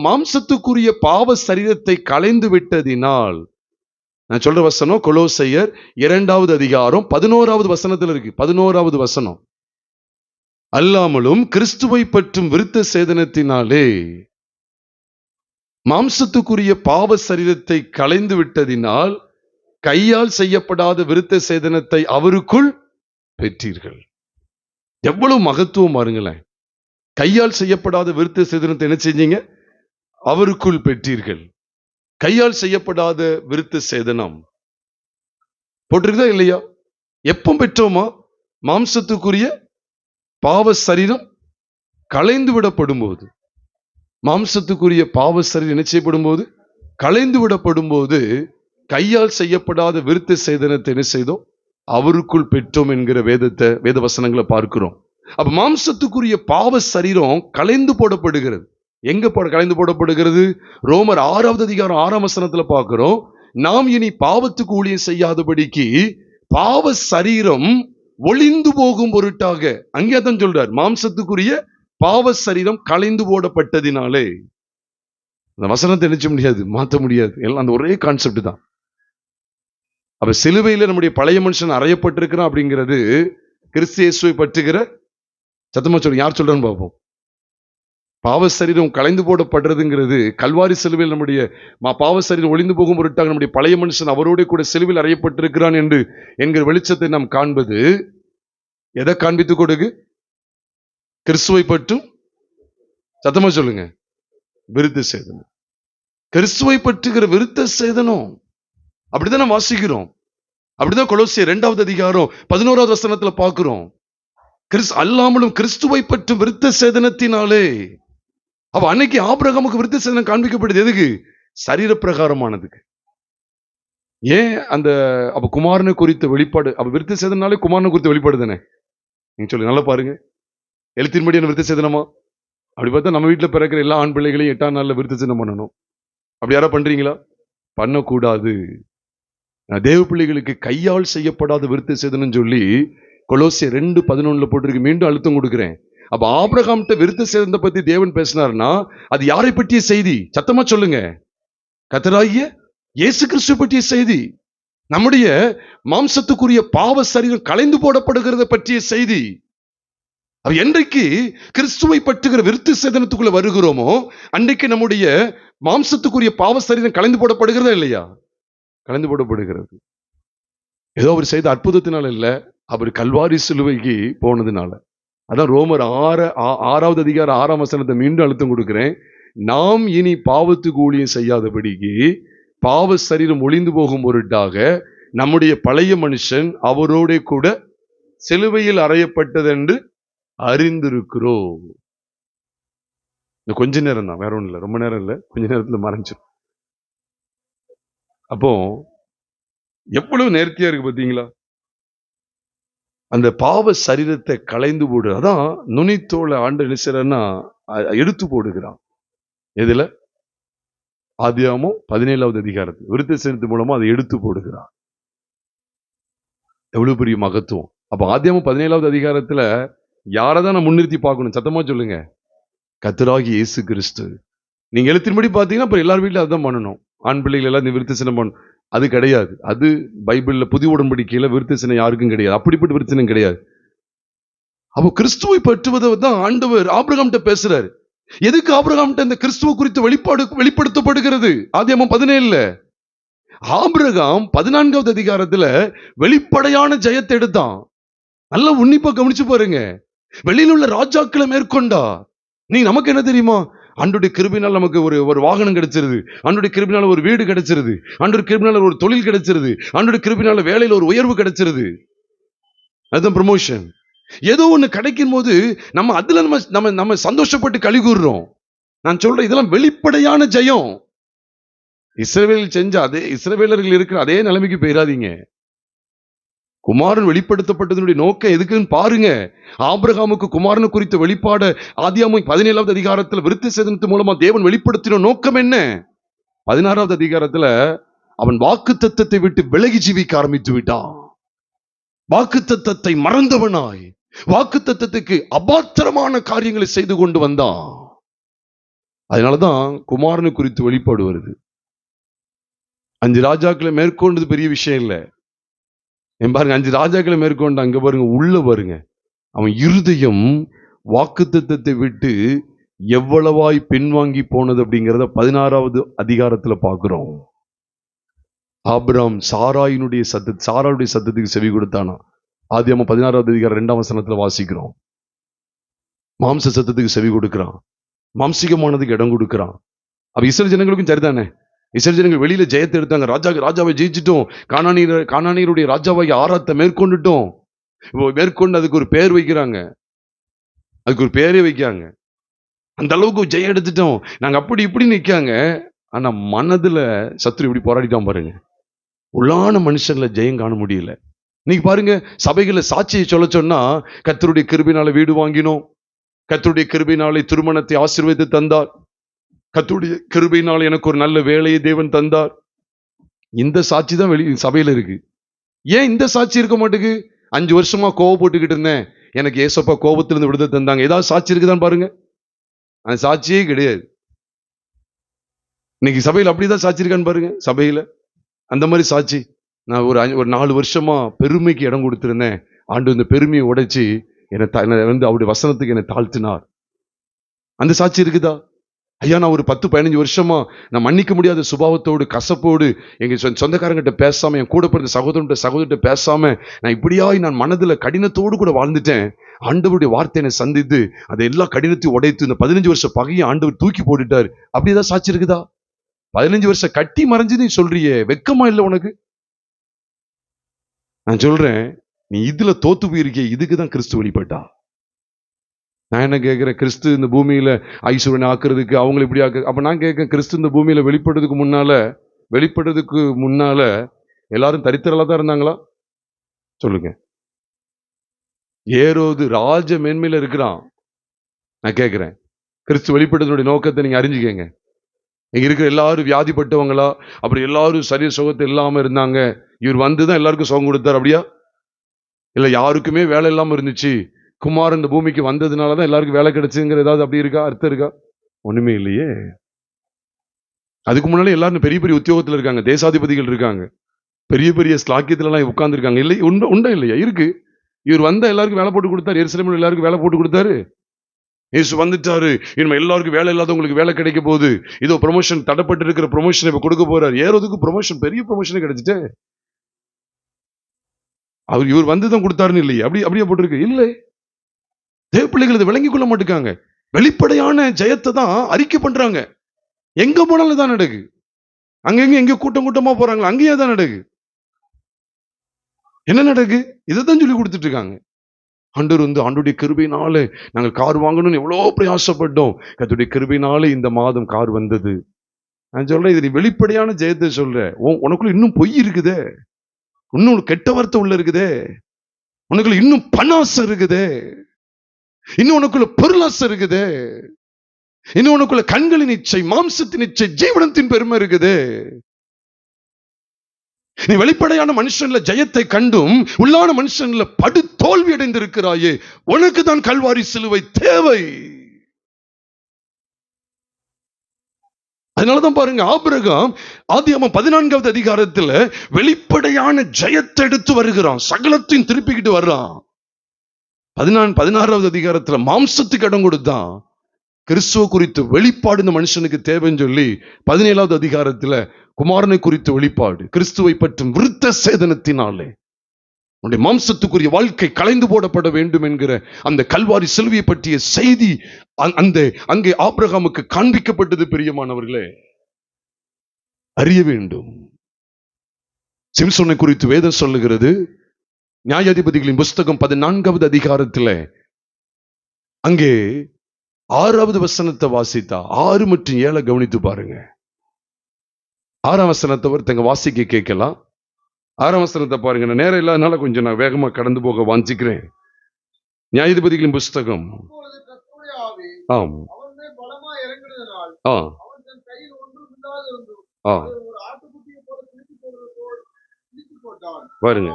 மாம்சத்துக்குரிய பாவ சரீரத்தை களைந்து விட்டதினால். நான் சொல்ற வசனம் கொலோசையர் 2வது அதிகாரம் 11வது வசனத்தில் இருக்கு. 11வது வசனம், அல்லாமலும் கிறிஸ்துவை பற்றும் விருத்த சேதனத்தினாலே மாம்சத்துக்குரிய பாவ சரீரத்தை களைந்து விட்டதினால் கையால் செய்யப்படாத விருத்த சேதனத்தை அவருக்குள் பெற்றீர்கள். எவ்வளவு மகத்துவம் பாருங்களேன். கையால் செய்யப்படாத விருத்த சேதனத்தை என்ன செஞ்சீங்க? அவருக்குள் பெற்றீர்கள். கையால் செய்யப்படாத விருத்த சேதனம் போட்டிருக்குதா இல்லையா? எப்போ பெற்றோமா? மாம்சத்துக்குரிய பாவ சரீரம் களைந்து விடப்படும் போது. மாம்சத்துக்குரிய பாவ சரீரம் என்ன செய்யப்படும் போது? களைந்து விடப்படும் போது கையால் செய்யப்படாத விருத்த சேதனத்தை என்ன செய்தோம்? அவருக்குள் பெற்றோம் என்கிற வேத வசனங்களை பார்க்கிறோம். அப்ப மாம்சத்துக்குரிய பாவ சரீரம் களைந்து போடப்படுகிறது. எங்க களைந்து போடப்படுகிறது? ரோமர் 6வது அதிகாரம் 6ஆம் வசனத்துல பார்க்கிறோம். நாம் இனி பாவத்துக்கு ஊழியம் செய்யாதபடிக்கு பாவ சரீரம் ஒளிந்து போகும் பொருட்டாக. அங்கே தான் சொல்றார், மாம்சத்துக்குரிய பாவ சரீரம் களைந்து போடப்பட்டதினாலே. அந்த வசனத்தை நினைச்ச முடியாது, மாற்ற முடியாது. எல்லாம் அந்த ஒரே கான்செப்ட் தான். அப்ப சிலுவையில நம்முடைய பழைய மனுஷன் அறையப்பட்டிருக்கிறான் அப்படிங்கிறது கிறிஸ்து இயேசுவை பற்றுகிற, சத்தமா சொல்லு, யார் சொல்றான்னு பார்ப்போம். பாவ சரீரம் களைந்து போடப்படுறதுங்கிறது கல்வாரி சிலுவையில் நம்முடைய பாவ சரீரம் ஒளிந்து போகும் பொருட்டாக நம்முடைய பழைய மனுஷன் அவரோட கூட சிலுவையில் அறையப்பட்டிருக்கிறான் என்று என்கிற வெளிச்சத்தை நாம் காண்பது எதை காண்பித்துக் கொடுக்கு? கிறிஸ்துவை பற்றும், சத்தமா சொல்லுங்க, விருத்த சேதனம். கிறிஸ்துவை பற்றுகிற விருத்த சேதனம். அப்படிதான் நாம் வாசிக்கிறோம். அப்படிதான் கொலோசியர் 2வது அதிகாரம் 11வது வசனத்துல பார்க்கிறோம். அல்லாமலும் கிறிஸ்துவை பற்றும் விருத்த சேதனத்தினாலே. அப்ப அன்னைக்கு ஆபிரகாமுக்கு விருத்த சேதனம் காண்பிக்கப்படுது எதுக்கு? சரீர பிரகாரமானதுக்கு. ஏன் அந்த அப்ப குமாரனை குறித்த வெளிப்பாடு, அப்ப விருத்த சேதனாலே குமாரனை குறித்த வெளிப்பாடு தானே. நீங்க சொல்லு, நல்லா பாருங்க. எழுத்தின்படி என்ன விருத்த சேதனமா? அப்படி பார்த்தா நம்ம வீட்டுல பிறக்கிற எல்லா ஆண் பிள்ளைகளையும் 8ஆம் நாள்ல விருத்த சேதனம் பண்ணணும். அப்படி யாரா பண்றீங்களா? பண்ணக்கூடாது. தேவ பிள்ளைகளுக்கு கையால் செய்யப்படாத விருத்த சேதனம் சொல்லி கொலோசியர் 2:11 போட்டிருக்கு. மீண்டும் அழுத்தம் கொடுக்கிறேன். அப்ப ஆபிரகாம்கிட்ட விருத்த சேதனத்தை பத்தி தேவன் பேசினார்னா அது யாரை பற்றிய செய்தி? சத்தமா சொல்லுங்க. கர்த்தராகிய இயேசு கிறிஸ்து பற்றிய செய்தி. நம்முடைய மாம்சத்துக்குரிய பாவ சரீரம் களைந்து போடப்படுகிறத பற்றிய செய்தி. என்றைக்கு கிறிஸ்துவை பற்றுகிற விருத்த சேதனத்துக்குள்ள வருகிறோமோ அன்றைக்கு நம்முடைய மாம்சத்துக்குரிய பாவ சரீரம் களைந்து போடப்படுகிறதா இல்லையா? களைந்து போடப்படுகிறது. ஏதோ அவர் செய்த அற்புதத்தினால இல்ல, அவர் கல்வாரி சிலுவைக்கு போனதுனால. அதான் ரோமர் 6வது அதிகாரம் 6ஆம் வசனத்தை மீண்டும் அழுத்தம் கொடுக்கிறேன். நாம் இனி பாவத்துக்கு ஊழியம் செய்யாதபடிக்கு பாவ சரீரம் ஒளிந்து போகும் பொருட்டாக நம்முடைய பழைய மனுஷன் அவரோட கூட சிலுவையில் அறையப்பட்டது என்று அறிந்திருக்கிறோம். கொஞ்ச நேரம் தான், வேற ஒண்ணும் இல்ல, ரொம்ப நேரம் இல்ல, கொஞ்ச நேரத்துல மறைஞ்சிடும். அப்போ எவ்வளவு நேர்த்தியா இருக்கு பாத்தீங்களா? அந்த பாவ சரீரத்தை களைந்து போடு. அதான் நுனித்தோலை ஆண்டு நினைச்சாருன்னா எடுத்து போடுகிறான். எதுல? ஆதியாகமம் 17வது அதிகாரத்தில் விருத்த சேதனத்தின் மூலமா அதை எடுத்து போடுகிறான். எவ்வளவு பெரிய மகத்துவம். அப்ப ஆதியாகமம் 17வது அதிகாரத்துல யாரதான் நான் முன்னிறுத்தி பார்க்கணும்? சத்தமா சொல்லுங்க. கர்த்தராகிய இயேசு கிறிஸ்து. நீங்க எழுத்தின்படி பாத்தீங்கன்னா அப்புறம் எல்லார் வீட்லயும் அதுதான் பண்ணணும். ஆண் பிள்ளைகள் எல்லாம் விருத்த சேதனம் பண்ணணும். அது கிடையாது. அது பைபிள்ல புதிய உடன்படிக்கையில விருத்த சேதனம் யாருக்கும் கிடையாது. அப்படிப்பட்ட விருத்த சேதனம் கிடையாது. அப்போ கிறிஸ்துவை பற்றுவதை தான் ஆண்டவர் ஆபிரகாம்கிட்ட பேசுறாரு. எதுக்கு ஆபிரகாம்கிட்ட இந்த கிறிஸ்துவ குறித்து வெளிப்படுத்தப்படுகிறது? ஆதியாகமம் 17ல ஆபிரகாம் 14வது அதிகாரத்துல வெளிப்படையான ஜெயத்தை எடுத்தான். நல்லா உன்னிப்பா கவனிச்சு பாருங்க. வெளியில உள்ள ராஜாக்களை மேற்கொண்டா. நீ நமக்கு என்ன தெரியுமா? ஆண்டவருடைய கிருபையினால் நமக்கு ஒரு வாகனம் கிடைச்சிருது. ஆண்டவருடைய கிருபையினால ஒரு வீடு கிடைச்சிருது. ஆண்டவருடைய கிருபையினால ஒரு தொழில் கிடைச்சிருது. ஆண்டவருடைய கிருபையினால வேலையில ஒரு உயர்வு கிடைச்சிருது. அதுதான் ப்ரமோஷன். ஏதோ ஒண்ணு கிடைக்கும் போது நம்ம அதுல நம்ம சந்தோஷப்பட்டு களி கூறுறோம். நான் சொல்றேன், இதெல்லாம் வெளிப்படையான ஜெயம். இஸ்ரவேல் செஞ்ச அதே இஸ்ரவேலர்கள் இருக்கிற அதே நிலைமைக்கு போயிடாதீங்க. குமாரன் வெளிப்படுத்தப்பட்டதனுடைய நோக்கம் எதுக்குன்னு பாருங்க. ஆபிரகாமுக்கு குமாரன் குறித்த வெளிப்பாடு ஆதியாகமம் 17வது அதிகாரத்தில் விருத்த சேதனத்தின் மூலமா தேவன் வெளிப்படுத்தின நோக்கம் என்ன? 16வது அதிகாரத்துல அவன் வாக்குத்தத்தத்தை விட்டு விலகி ஜீவிக்க ஆரம்பித்து விட்டான். வாக்குத்தத்தத்தை மறந்தவனாய் வாக்குத்தத்தத்துக்கு அபாத்திரமான காரியங்களை செய்து கொண்டு வந்தான். அதனாலதான் குமாரனு குறித்து வெளிப்பாடு வருது. 5 ராஜாக்களை மேற்கொண்டது பெரிய விஷயம் இல்லை. பாருங்க, 5 ராஜாக்களை மேற்கொண்டு அங்க பாருங்க, உள்ள பாருங்க, அவன் இருதயம் வாக்குத்தத்தத்தை விட்டு எவ்வளவாய் பின்வாங்கி போனது அப்படிங்கிறத 16வது அதிகாரத்துல பாக்குறோம். ஆபிரகாம் சாராயுடைய சத்தத்துக்கு செவி கொடுத்தானா? ஆதியாகமம் 16வது அதிகாரம் 2ஆம் வசனத்துல வாசிக்கிறோம். மாம்ச சத்தத்துக்கு செவி கொடுக்கிறான், மாம்சிகமானதுக்கு இடம் கொடுக்கிறான். அப்ப இஸ்ரவேல் ஜனங்களுக்கும் சரிதானே. இஸ்ரவேல் ஜனங்கள் வெளியில ஜெயத்தை எடுத்தாங்க. ராஜாவை ஜெயிச்சிட்டோம். கானானியருடைய ராஜாவை ஆராத்தை மேற்கொண்டுட்டோம். மேற்கொண்டு அதுக்கு ஒரு பேர் வைக்கிறாங்க. அதுக்கு ஒரு பேரே வைக்காங்க. அந்த அளவுக்கு ஜெயம் எடுத்துட்டோம் நாங்க, அப்படி இப்படி நிக்காங்க. ஆனா மனதுல சத்துரு இப்படி போராடிட்டான் பாருங்க. உள்ளான மனுஷன்ல ஜெயம் காண முடியல. இன்னைக்கு பாருங்க, சபைகளை சாட்சியை சொல்ல சொன்னா, கர்த்தருடைய கிருபையினால வீடு வாங்கினோம், கர்த்தருடைய கிருபையினாலே திருமணத்தை ஆசீர்வதித்து தந்தார், கர்த்தருடைய கிருபையினால எனக்கு ஒரு நல்ல வேலையை தேவன் தந்தார். இந்த சாட்சி தான் சபையில இருக்கு. ஏன் இந்த சாட்சி இருக்க மாட்டேங்குது? 5 வருஷமா கோவப்பட்டுக்கிட்டு இருந்தேன், எனக்கு ஏசப்பா கோபத்திலிருந்து விடுதலை தந்தாங்க. ஏதாவது சாட்சி இருக்குதான் பாருங்க. அந்த சாட்சியே கிடையாது. இன்னைக்கு சபையில் அப்படிதான் சாட்சி இருக்கான்னு பாருங்க. சபையில அந்த மாதிரி சாட்சி, நான் ஒரு 4 வருஷமா பெருமைக்கு இடம் கொடுத்திருந்தேன், ஆண்டு இந்த பெருமையை உடைச்சு என்னை வந்து அவருடைய வசனத்துக்கு என்னை தாழ்த்தினார். அந்த சாட்சி இருக்குதா? ஐயா, நான் ஒரு 10-15 வருஷமா நான் மன்னிக்க முடியாத சுபாவத்தோடு கசப்போடு எங்க சொந்தக்காரங்கிட்ட பேசாம, என் கூட பிறந்த சகோதரர்கிட்ட பேசாம நான் மனதுல கடினத்தோடு கூட வாழ்ந்துட்டேன். ஆண்டவருடைய வார்த்தை என்னை சந்தித்து அதை எல்லா கடினத்தையும் உடைத்து இந்த 15 வருஷம் பகையை ஆண்டவர் தூக்கி போட்டுட்டாரு. அப்படிதான் சாட்சி இருக்குதா? 15 வருஷம் கட்டி மறைஞ்சு நீ சொல்றியே, வெக்கமா இல்லை உனக்கு? நான் சொல்றேன், நீ இதுல தோத்து போயிருக்கே, இதுக்குதான் கிறிஸ்து வெளிப்பட்டா. நான் என்ன கேட்கிறேன், கிறிஸ்து இந்த பூமியில ஐஸ்வர்யனை ஆக்குறதுக்கு அவங்களை இப்படி அப்ப நான் கேட்கிறேன், கிறிஸ்து இந்த பூமியில வெளிப்படுறதுக்கு முன்னால எல்லாரும் தரித்திரலா தான் இருந்தாங்களா? சொல்லுங்க. ஏரோது ராஜ மேன்மையில இருக்கிறான். நான் கேட்கிறேன், கிறிஸ்து வெளிப்படுறதுடைய நோக்கத்தை நீங்க அறிஞ்சுக்கங்க. இங்க இருக்கிற எல்லாரும் வியாதிப்பட்டவங்களா? அப்படி எல்லாரும் சரீர சுகத்தை இல்லாம இருந்தாங்க, இவர் வந்துதான் எல்லாருக்கும் சுகம் கொடுத்தார், அப்படியா? இல்ல யாருக்குமே வேலை இல்லாம இருந்துச்சு, குமார் இந்த பூமிக்கு வந்ததுனாலதான் எல்லாருக்கும் வேலை கிடைச்சுங்கிற ஏதாவது அப்படி இருக்கா? அர்த்தம் இருக்கா? ஒண்ணுமே இல்லையே. அதுக்கு முன்னாலே எல்லாரும் பெரிய பெரிய உத்தியோகத்துல இருக்காங்க, தேசாதிபதிகள் இருக்காங்க, பெரிய பெரிய ஸ்லாக்கியத்துல எல்லாம் உட்கார்ந்து இருக்காங்க. இல்லை உண்டா இல்லையா? இருக்கு. இவர் வந்தா எல்லாருக்கும் வேலை போட்டு கொடுத்தாரு. எருசலேமில் எல்லாருக்கும் வேலை போட்டு கொடுத்தாரு. இயேசு வந்துட்டாரு, இனிமே எல்லாருக்கும் வேலை இல்லாதவங்களுக்கு வேலை கிடைக்க போகுது, இதோ ப்ரொமோஷன் தடப்பட்டு இருக்கிற ப்ரொமோஷன் இப்ப கொடுக்க போறாரு. ஏறதுக்கு ப்ரொமோஷன், பெரிய ப்ரொமோஷனே கிடைச்சிட்டு இவர் வந்துதான் கொடுத்தாருன்னு இல்லையே. அப்படியே போட்டிருக்கு இல்லை. தேவ பிள்ளைகள் இதை விளங்கிக் கொள்ள மாட்டேங்காங்க. வெளிப்படையான ஜெயத்தை தான் அறிக்கை பண்றாங்க. எங்க போனாலும் தான் நடக்கு. அங்கங்க எங்க கூட்டம் கூட்டமா போறாங்களா, அங்கேயே தான் நடக்கு. என்ன நடக்கு? இதைத்தான் சொல்லி கொடுத்துட்டு இருக்காங்க. ஆண்டவர் ஆண்டுடைய கிருபையினாலே நாங்கள் கார் வாங்கணும்னு எவ்வளவு பிரயாசப்பட்டோம். கர்த்தருடைய கிருபையினாலே இந்த மாதம் கார் வந்தது. நான் சொல்றேன், இது நீ வெளிப்படையான ஜெயத்தை சொல்ற. உனக்குள்ள இன்னும் பொய் இருக்குதே, இன்னும் கெட்ட வார்த்தை உள்ள இருக்குதே, உனக்குள்ள இன்னும் பணாசை இருக்குதே, இன்னும் உனக்குள்ள பொருளாசை இருக்குதே, இன்னும் உனக்குள்ள கண்களின் இச்சை, மாம்சத்தின் இச்சை, ஜீவனத்தின் பெருமை இருக்குதே. நீ வெளிப்படையான மனுஷன்ல ஜெயத்தை கண்டும் உள்ளான மனுஷன்ல படு தோல்வி அடைந்திருக்கிறாயே, உனக்கு தான் கல்வாரி சிலுவை தேவை. அதனாலதான் பாருங்க, ஆபிரகாம் ஆதியாகமம் 14வது அதிகாரத்துல வெளிப்படையான ஜெயத்தை எடுத்து வருகிறான், சகலத்தையும் திருப்பிக்கிட்டு வர்றான். 16வது அதிகாரத்துல மாம்சத்துக்கு இடம் கொடுத்தான். கிறிஸ்துவ குறித்து வெளிப்பாடு இந்த மனுஷனுக்கு தேவைன்னு சொல்லி 17வது அதிகாரத்துல குமாரனை குறித்து வெளிப்பாடு, கிறிஸ்துவை பற்றும் விருத்த சேதனத்தினாலே உன்னுடைய மாம்சத்துக்குரிய வாழ்க்கை களைந்து போடப்பட வேண்டும் என்கிற அந்த கல்வாரி சிலுவையை பற்றிய செய்தி அங்கே ஆபிரகாமுக்கு காண்பிக்கப்பட்டது. பிரியமானவர்களே, அறிய வேண்டும். சிம்சோனை குறித்து வேதம் சொல்லுகிறது, நியாயாதிபதிகளின் புஸ்தகம் 14வது அதிகாரத்துல அங்கே 6வது வசனத்தை வாசித்தா, 6 மற்றும் 7 கவனித்து பாருங்க. 6ஆம் வசனத்தை ஒருத்தங்க வாசிக்க கேட்கலாம். 6ஆம் வசனத்தை பாருங்க. நான் நேரம் இல்லாதனால கொஞ்சம் நான் வேகமா கடந்து போக வாஞ்சிக்கிறேன். நியாயாதிபதிகளின் புஸ்தகம், ஆம், பாருங்க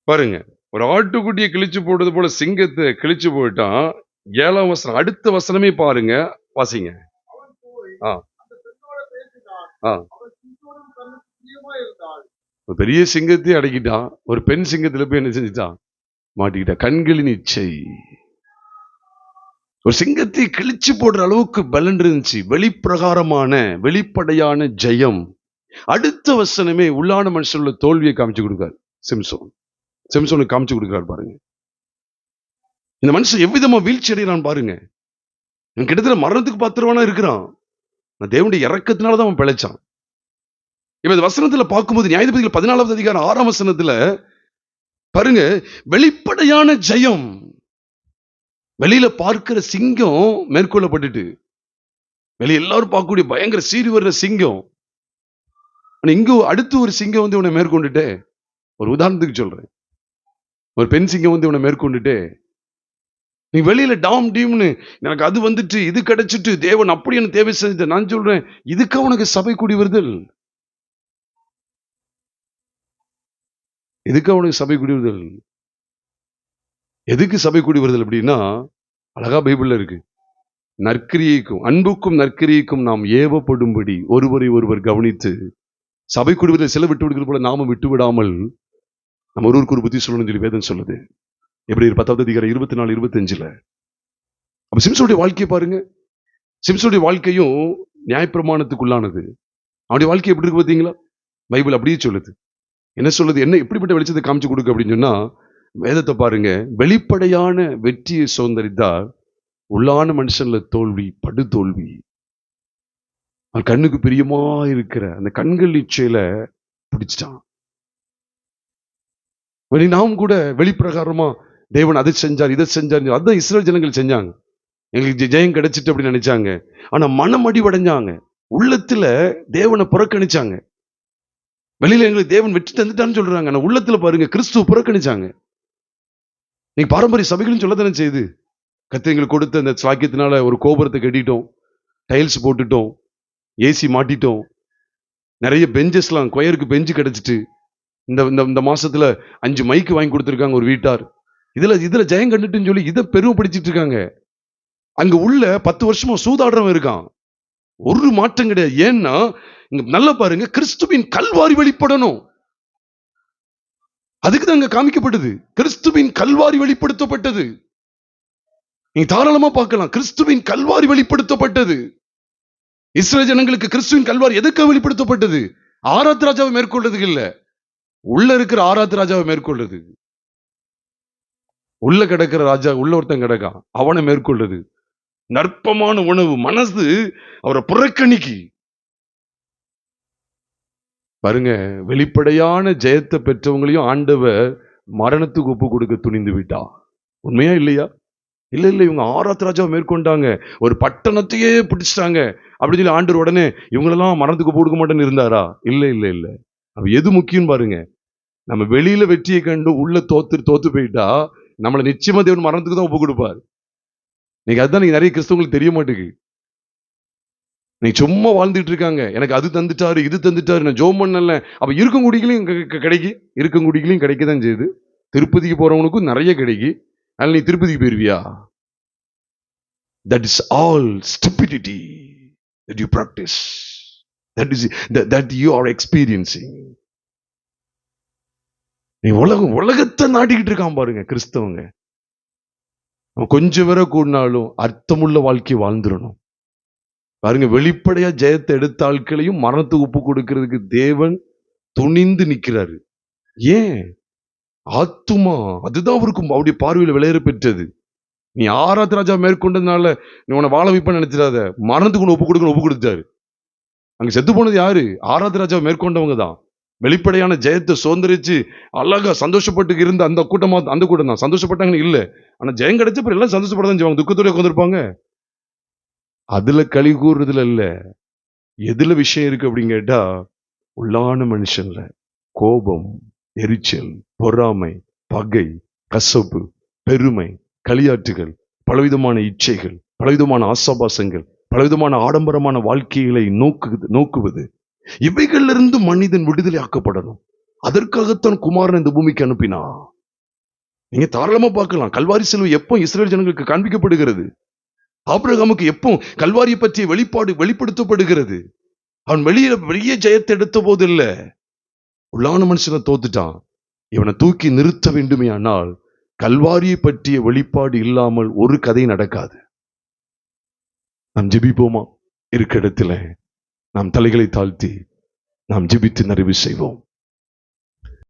பாருங்க, ஒரு ஆட்டுக்குட்டியை கிழிச்சு போடுறது போல சிங்கத்தை கிழிச்சு போயிட்டான். 7ஆம் வசனம், அடுத்த வசனமே பாருங்க, வாசிங்க. பெரிய சிங்கத்தை அடக்கிட்டான், ஒரு பெண் சிங்கத்துல போய் என்ன செஞ்சுட்டான்? மாட்டிக்கிட்டா. கண்களின் இச்சை. ஒரு சிங்கத்தை கிழிச்சு போடுற அளவுக்கு பலன் இருந்துச்சு. வெளிப்பிரகாரமான வெளிப்படையான ஜெயம். அடுத்த வசனமே உள்ளான மனுஷனுள்ள தோல்வியை காமிச்சு கொடுக்காரு. சிம்சோனுக்கு காமிச்சு கொடுக்கிறார் பாருங்க. இந்த மனுஷன் எவ்விதமா வீழ்ச்சி அடைகிறான் பாருங்க. கிட்டத்தட்ட மரணத்துக்கு பாத்திரவானா இருக்கிறான். தேவனுடைய இறக்கத்தினாலதான் அவன் பிழைச்சான். இப்ப இந்த வசனத்துல பார்க்கும்போது நியாயாதிபதிகள் 14வது அதிகாரம் 6ஆம் வசனத்துல பாருங்க, வெளிப்படையான ஜெயம். வெளியில பார்க்கிற சிங்கம் மேற்கொள்ளப்பட்டுட்டு, வெளியே எல்லாரும் பார்க்கக்கூடிய பயங்கர சீறி வர்ற சிங்கம், இங்க அடுத்து ஒரு சிங்கம் இவனை மேற்கொண்டுட்டு, ஒரு உதாரணத்துக்கு சொல்றேன், ஒரு பெண் சிங்கம் இவனை மேற்கொண்டுட்டு, நீ வெளியில டாம் டீம்னு எனக்கு அது வந்துட்டு இது கிடைச்சிட்டு தேவன் அப்படி எனக்கு தேவை செஞ்சு, நான் சொல்றேன், இதுக்கு உனக்கு சபை கூடி வருதல், எதுக்கு அவனுக்கு சபை கூடி வருதல்? எதுக்கு சபை கூடி வருதல் அப்படின்னா, அழகா பைபிள்ல இருக்கு, நற்கிரியைக்கும் அன்புக்கும் நற்கிரியைக்கும் நாம் ஏவப்படும்படி ஒருவரை ஒருவர் கவனித்து. சபை கூடி வருதல் சில விட்டு விடுகிறது போல நாம விட்டு விடாமல் நம்ம ஒருவருக்கு ஒரு புத்தி சொல்லணும்னு சொல்லி வேதம் சொல்லுது. எப்படி 10வது அதிகாரம் 24, 25. அப்ப சிம்சோனுடைய வாழ்க்கையை பாருங்க. சிம்சோனுடைய வாழ்க்கையும் நியாயப்பிரமாணத்துக்குள்ளானது. அவனுடைய வாழ்க்கை எப்படி இருக்கு பார்த்தீங்களா? பைபிள் அப்படியே சொல்லுது. என்ன சொல்லுது? என்ன எப்படிப்பட்ட வெளிச்சத்தை காமிச்சு கொடுக்கு அப்படின்னு சொன்னா, வேதத்தை பாருங்க. வெளிப்படையான வெற்றியை சுதந்திரித்தால் உள்ளான மனுஷன்ல தோல்வி, படு தோல்வி. கண்ணுக்கு பிரியமா இருக்கிற அந்த கண்கள் இச்சையில பிடிச்சிட்டான். நாம் கூட வெளிப்பிரகாரமா தேவன் அதை செஞ்சார் இதை செஞ்சார், அதான் இஸ்ரேல் ஜனங்கள் செஞ்சாங்க. எங்களுக்கு ஜெயம் கிடைச்சிட்டு அப்படின்னு நினைச்சாங்க. ஆனா மனம் அடிவடைஞ்சாங்க. உள்ளத்துல தேவனை புறக்கணிச்சாங்க. வெளியில எங்களுக்கு தேவன் வெற்றி தந்துட்டான்னு சொல்றாங்க. ஆனா உள்ளத்துல பாருங்க, கிறிஸ்துவ புறக்கணிச்சாங்க. நீங்க பாரம்பரிய சபைகளும் சொல்லத்தானே செய்யுது. கர்த்தர் எங்களுக்கு கொடுத்த அந்த சாக்கியத்தினால ஒரு கோபுரத்தை கட்டிட்டோம், டைல்ஸ் போட்டுட்டோம், ஏசி மாட்டிட்டோம், நிறைய பெஞ்சஸ்லாம், கொயருக்கு பெஞ்சு கிடைச்சிட்டு, இந்த இந்த இந்த மாசத்துல 5 மைக்கு வாங்கி கொடுத்திருக்காங்க ஒரு வீட்டார். இதுல ஜெயம் கண்டுட்டுன்னு சொல்லி இதை பெருமைப்படுத்திட்டு இருக்காங்க. அங்க உள்ள 10 வருஷமா சூதாடுறவன் இருக்கான். ஒரு மாற்றம் கிடையாது. ஏன்னா இங்க நல்லா பாருங்க, கிறிஸ்துவின் கல்வாரி வெளிப்படணும். அதுக்கு தான் அங்க காமிக்கப்பட்டது. கிறிஸ்துவின் கல்வாரி வெளிப்படுத்தப்பட்டது. நீங்க தாராளமா பார்க்கலாம். கிறிஸ்துவின் கல்வாரி வெளிப்படுத்தப்பட்டது. இஸ்ரவேல் ஜனங்களுக்கு கிறிஸ்துவின் கல்வாரி எதுக்கு வெளிப்படுத்தப்பட்டது? ஆராத் ராஜாவை மேற்கொள்றதுக்கு இல்ல, உள்ள இருக்கிற ஆராத் ராஜாவை மேற்கொள்றது. உள்ள கிடக்கிற ராஜா, உள்ள ஒருத்தன் கிடக்கான், அவனை மேற்கொள்றது. நற்பமான உணவு, மனசு அவரை புறக்கணிக்கு. பாருங்க, வெளிப்படையான ஜெயத்தை பெற்றவங்களையும் ஆண்டவர் மரணத்துக்கு ஒப்பு கொடுக்க துணிந்து விட்டா. உண்மையா இல்லையா? இல்ல இல்ல, இவங்க ஆராத் ராஜாவை மேற்கொண்டாங்க, ஒரு பட்டணத்தையே பிடிச்சிட்டாங்க அப்படின்னு சொல்லி ஆண்டவர் உடனே இவங்களெல்லாம் மரணத்துக்கு ஒப்பு கொடுக்க மாட்டேன்னு இருந்தாரா? இல்ல இல்ல இல்ல. அப்ப எது முக்கியம் பாருங்க. நம்ம வெளியில வெற்றியை கண்டு உள்ள தோத்து போயிட்டா நம்மளை நிச்சயமா தேவன் மரணத்துக்கு தான் ஒப்பு கொடுப்பார். நீங்க அதுதான் நீங்க நிறைய கிறிஸ்தவங்களுக்கு தெரிய மாட்டேங்குது. நீ சும்மா வாழ்ந்துட்டு இருக்காங்க, எனக்கு அது தந்துட்டாரு இது தந்துட்டாரு, நான் ஜோம் பண்ணல. அப்ப இருக்கும் குடிகளையும் கிடைக்கதான் செய்யுது. திருப்பதிக்கு போறவனுக்கும் நிறைய கிடைக்கு. அதனால நீ திருப்பதிக்கு போயிருவியா? That is all stupidity that you practice. That you are experiencing. நீ உலகத்தை நாட்டிக்கிட்டு இருக்கான் பாருங்க கிறிஸ்தவங்க. கொஞ்சம் வரை கூடினாலும் அர்த்தமுள்ள வாழ்க்கை வாழ்ந்துடணும். பாருங்க, வெளிப்படையா ஜெயத்தை எடுத்த ஆட்களையும் மரணத்துக்கு ஒப்பு கொடுக்கிறதுக்கு தேவன் துணிந்து நிற்கிறாரு. ஏன்? ஆத்துமா அதுதான் அவருக்கு அவருடைய பார்வையில் விளையாட பெற்றது. நீ ஆராத் ராஜா மேற்கொண்டதுனால நீ உன்னை வாழ வைப்பான்னு நினைச்சிடாத. மரணத்துக்கு ஒப்பு கொடுத்தாரு. அங்க செத்து போனது யாரு? ஆராத் ராஜா மேற்கொண்டவங்க தான். வெளிப்படையான ஜெயத்தை சுதந்திரிச்சு அழகா சந்தோஷப்பட்டு இருந்த அந்த கூட்டம் தான் சந்தோஷப்பட்டாங்கன்னு இல்ல. ஆனா ஜெயம் கிடைச்சப்ப எல்லாம் சந்தோஷப்படதான் செய்வாங்க, துக்கத்தோட உட்கார்ந்திருப்பாங்க. அதுல களி கூறுறதுல இல்ல. எதுல விஷயம் இருக்கு அப்படின்னு கேட்டா, உள்ளான மனுஷன்ல கோபம், எரிச்சல், பொறாமை, பகை, கசப்பு, பெருமை, களியாட்டுகள், பலவிதமான இச்சைகள், பலவிதமான ஆசாபாசங்கள், பலவிதமான ஆடம்பரமான வாழ்க்கைகளை நோக்குவது, இவைகளிலிருந்து மனிதன் விடுதலை ஆக்கப்படணும். அதற்காகத்தான் குமாரன் இந்த பூமிக்கு அனுப்பினா. நீங்க தாராளமா பார்க்கலாம், கல்வாரி சிலுவை எப்போ இஸ்ரவேல் ஜனங்களுக்கு காண்பிக்கப்படுகிறது? ஆபிரகாமுக்கு எப்போ கல்வாரியை பற்றிய வெளிப்படுத்தப்படுகிறது? அவன் வெளியே ஜெயத்தை எடுத்த போது இல்ல, உள்ளான மனுஷனை தோத்துட்டான். இவனை தூக்கி நிறுத்த வேண்டுமே ஆனால் கல்வாரியை பற்றிய வெளிப்பாடு இல்லாமல் ஒரு கதை நடக்காது. நாம் ஜெபிப்போமா? இருக்க இடத்துல நாம் தலைகளை தாழ்த்தி நாம் ஜெபித்து நிறைவு செய்வோம்.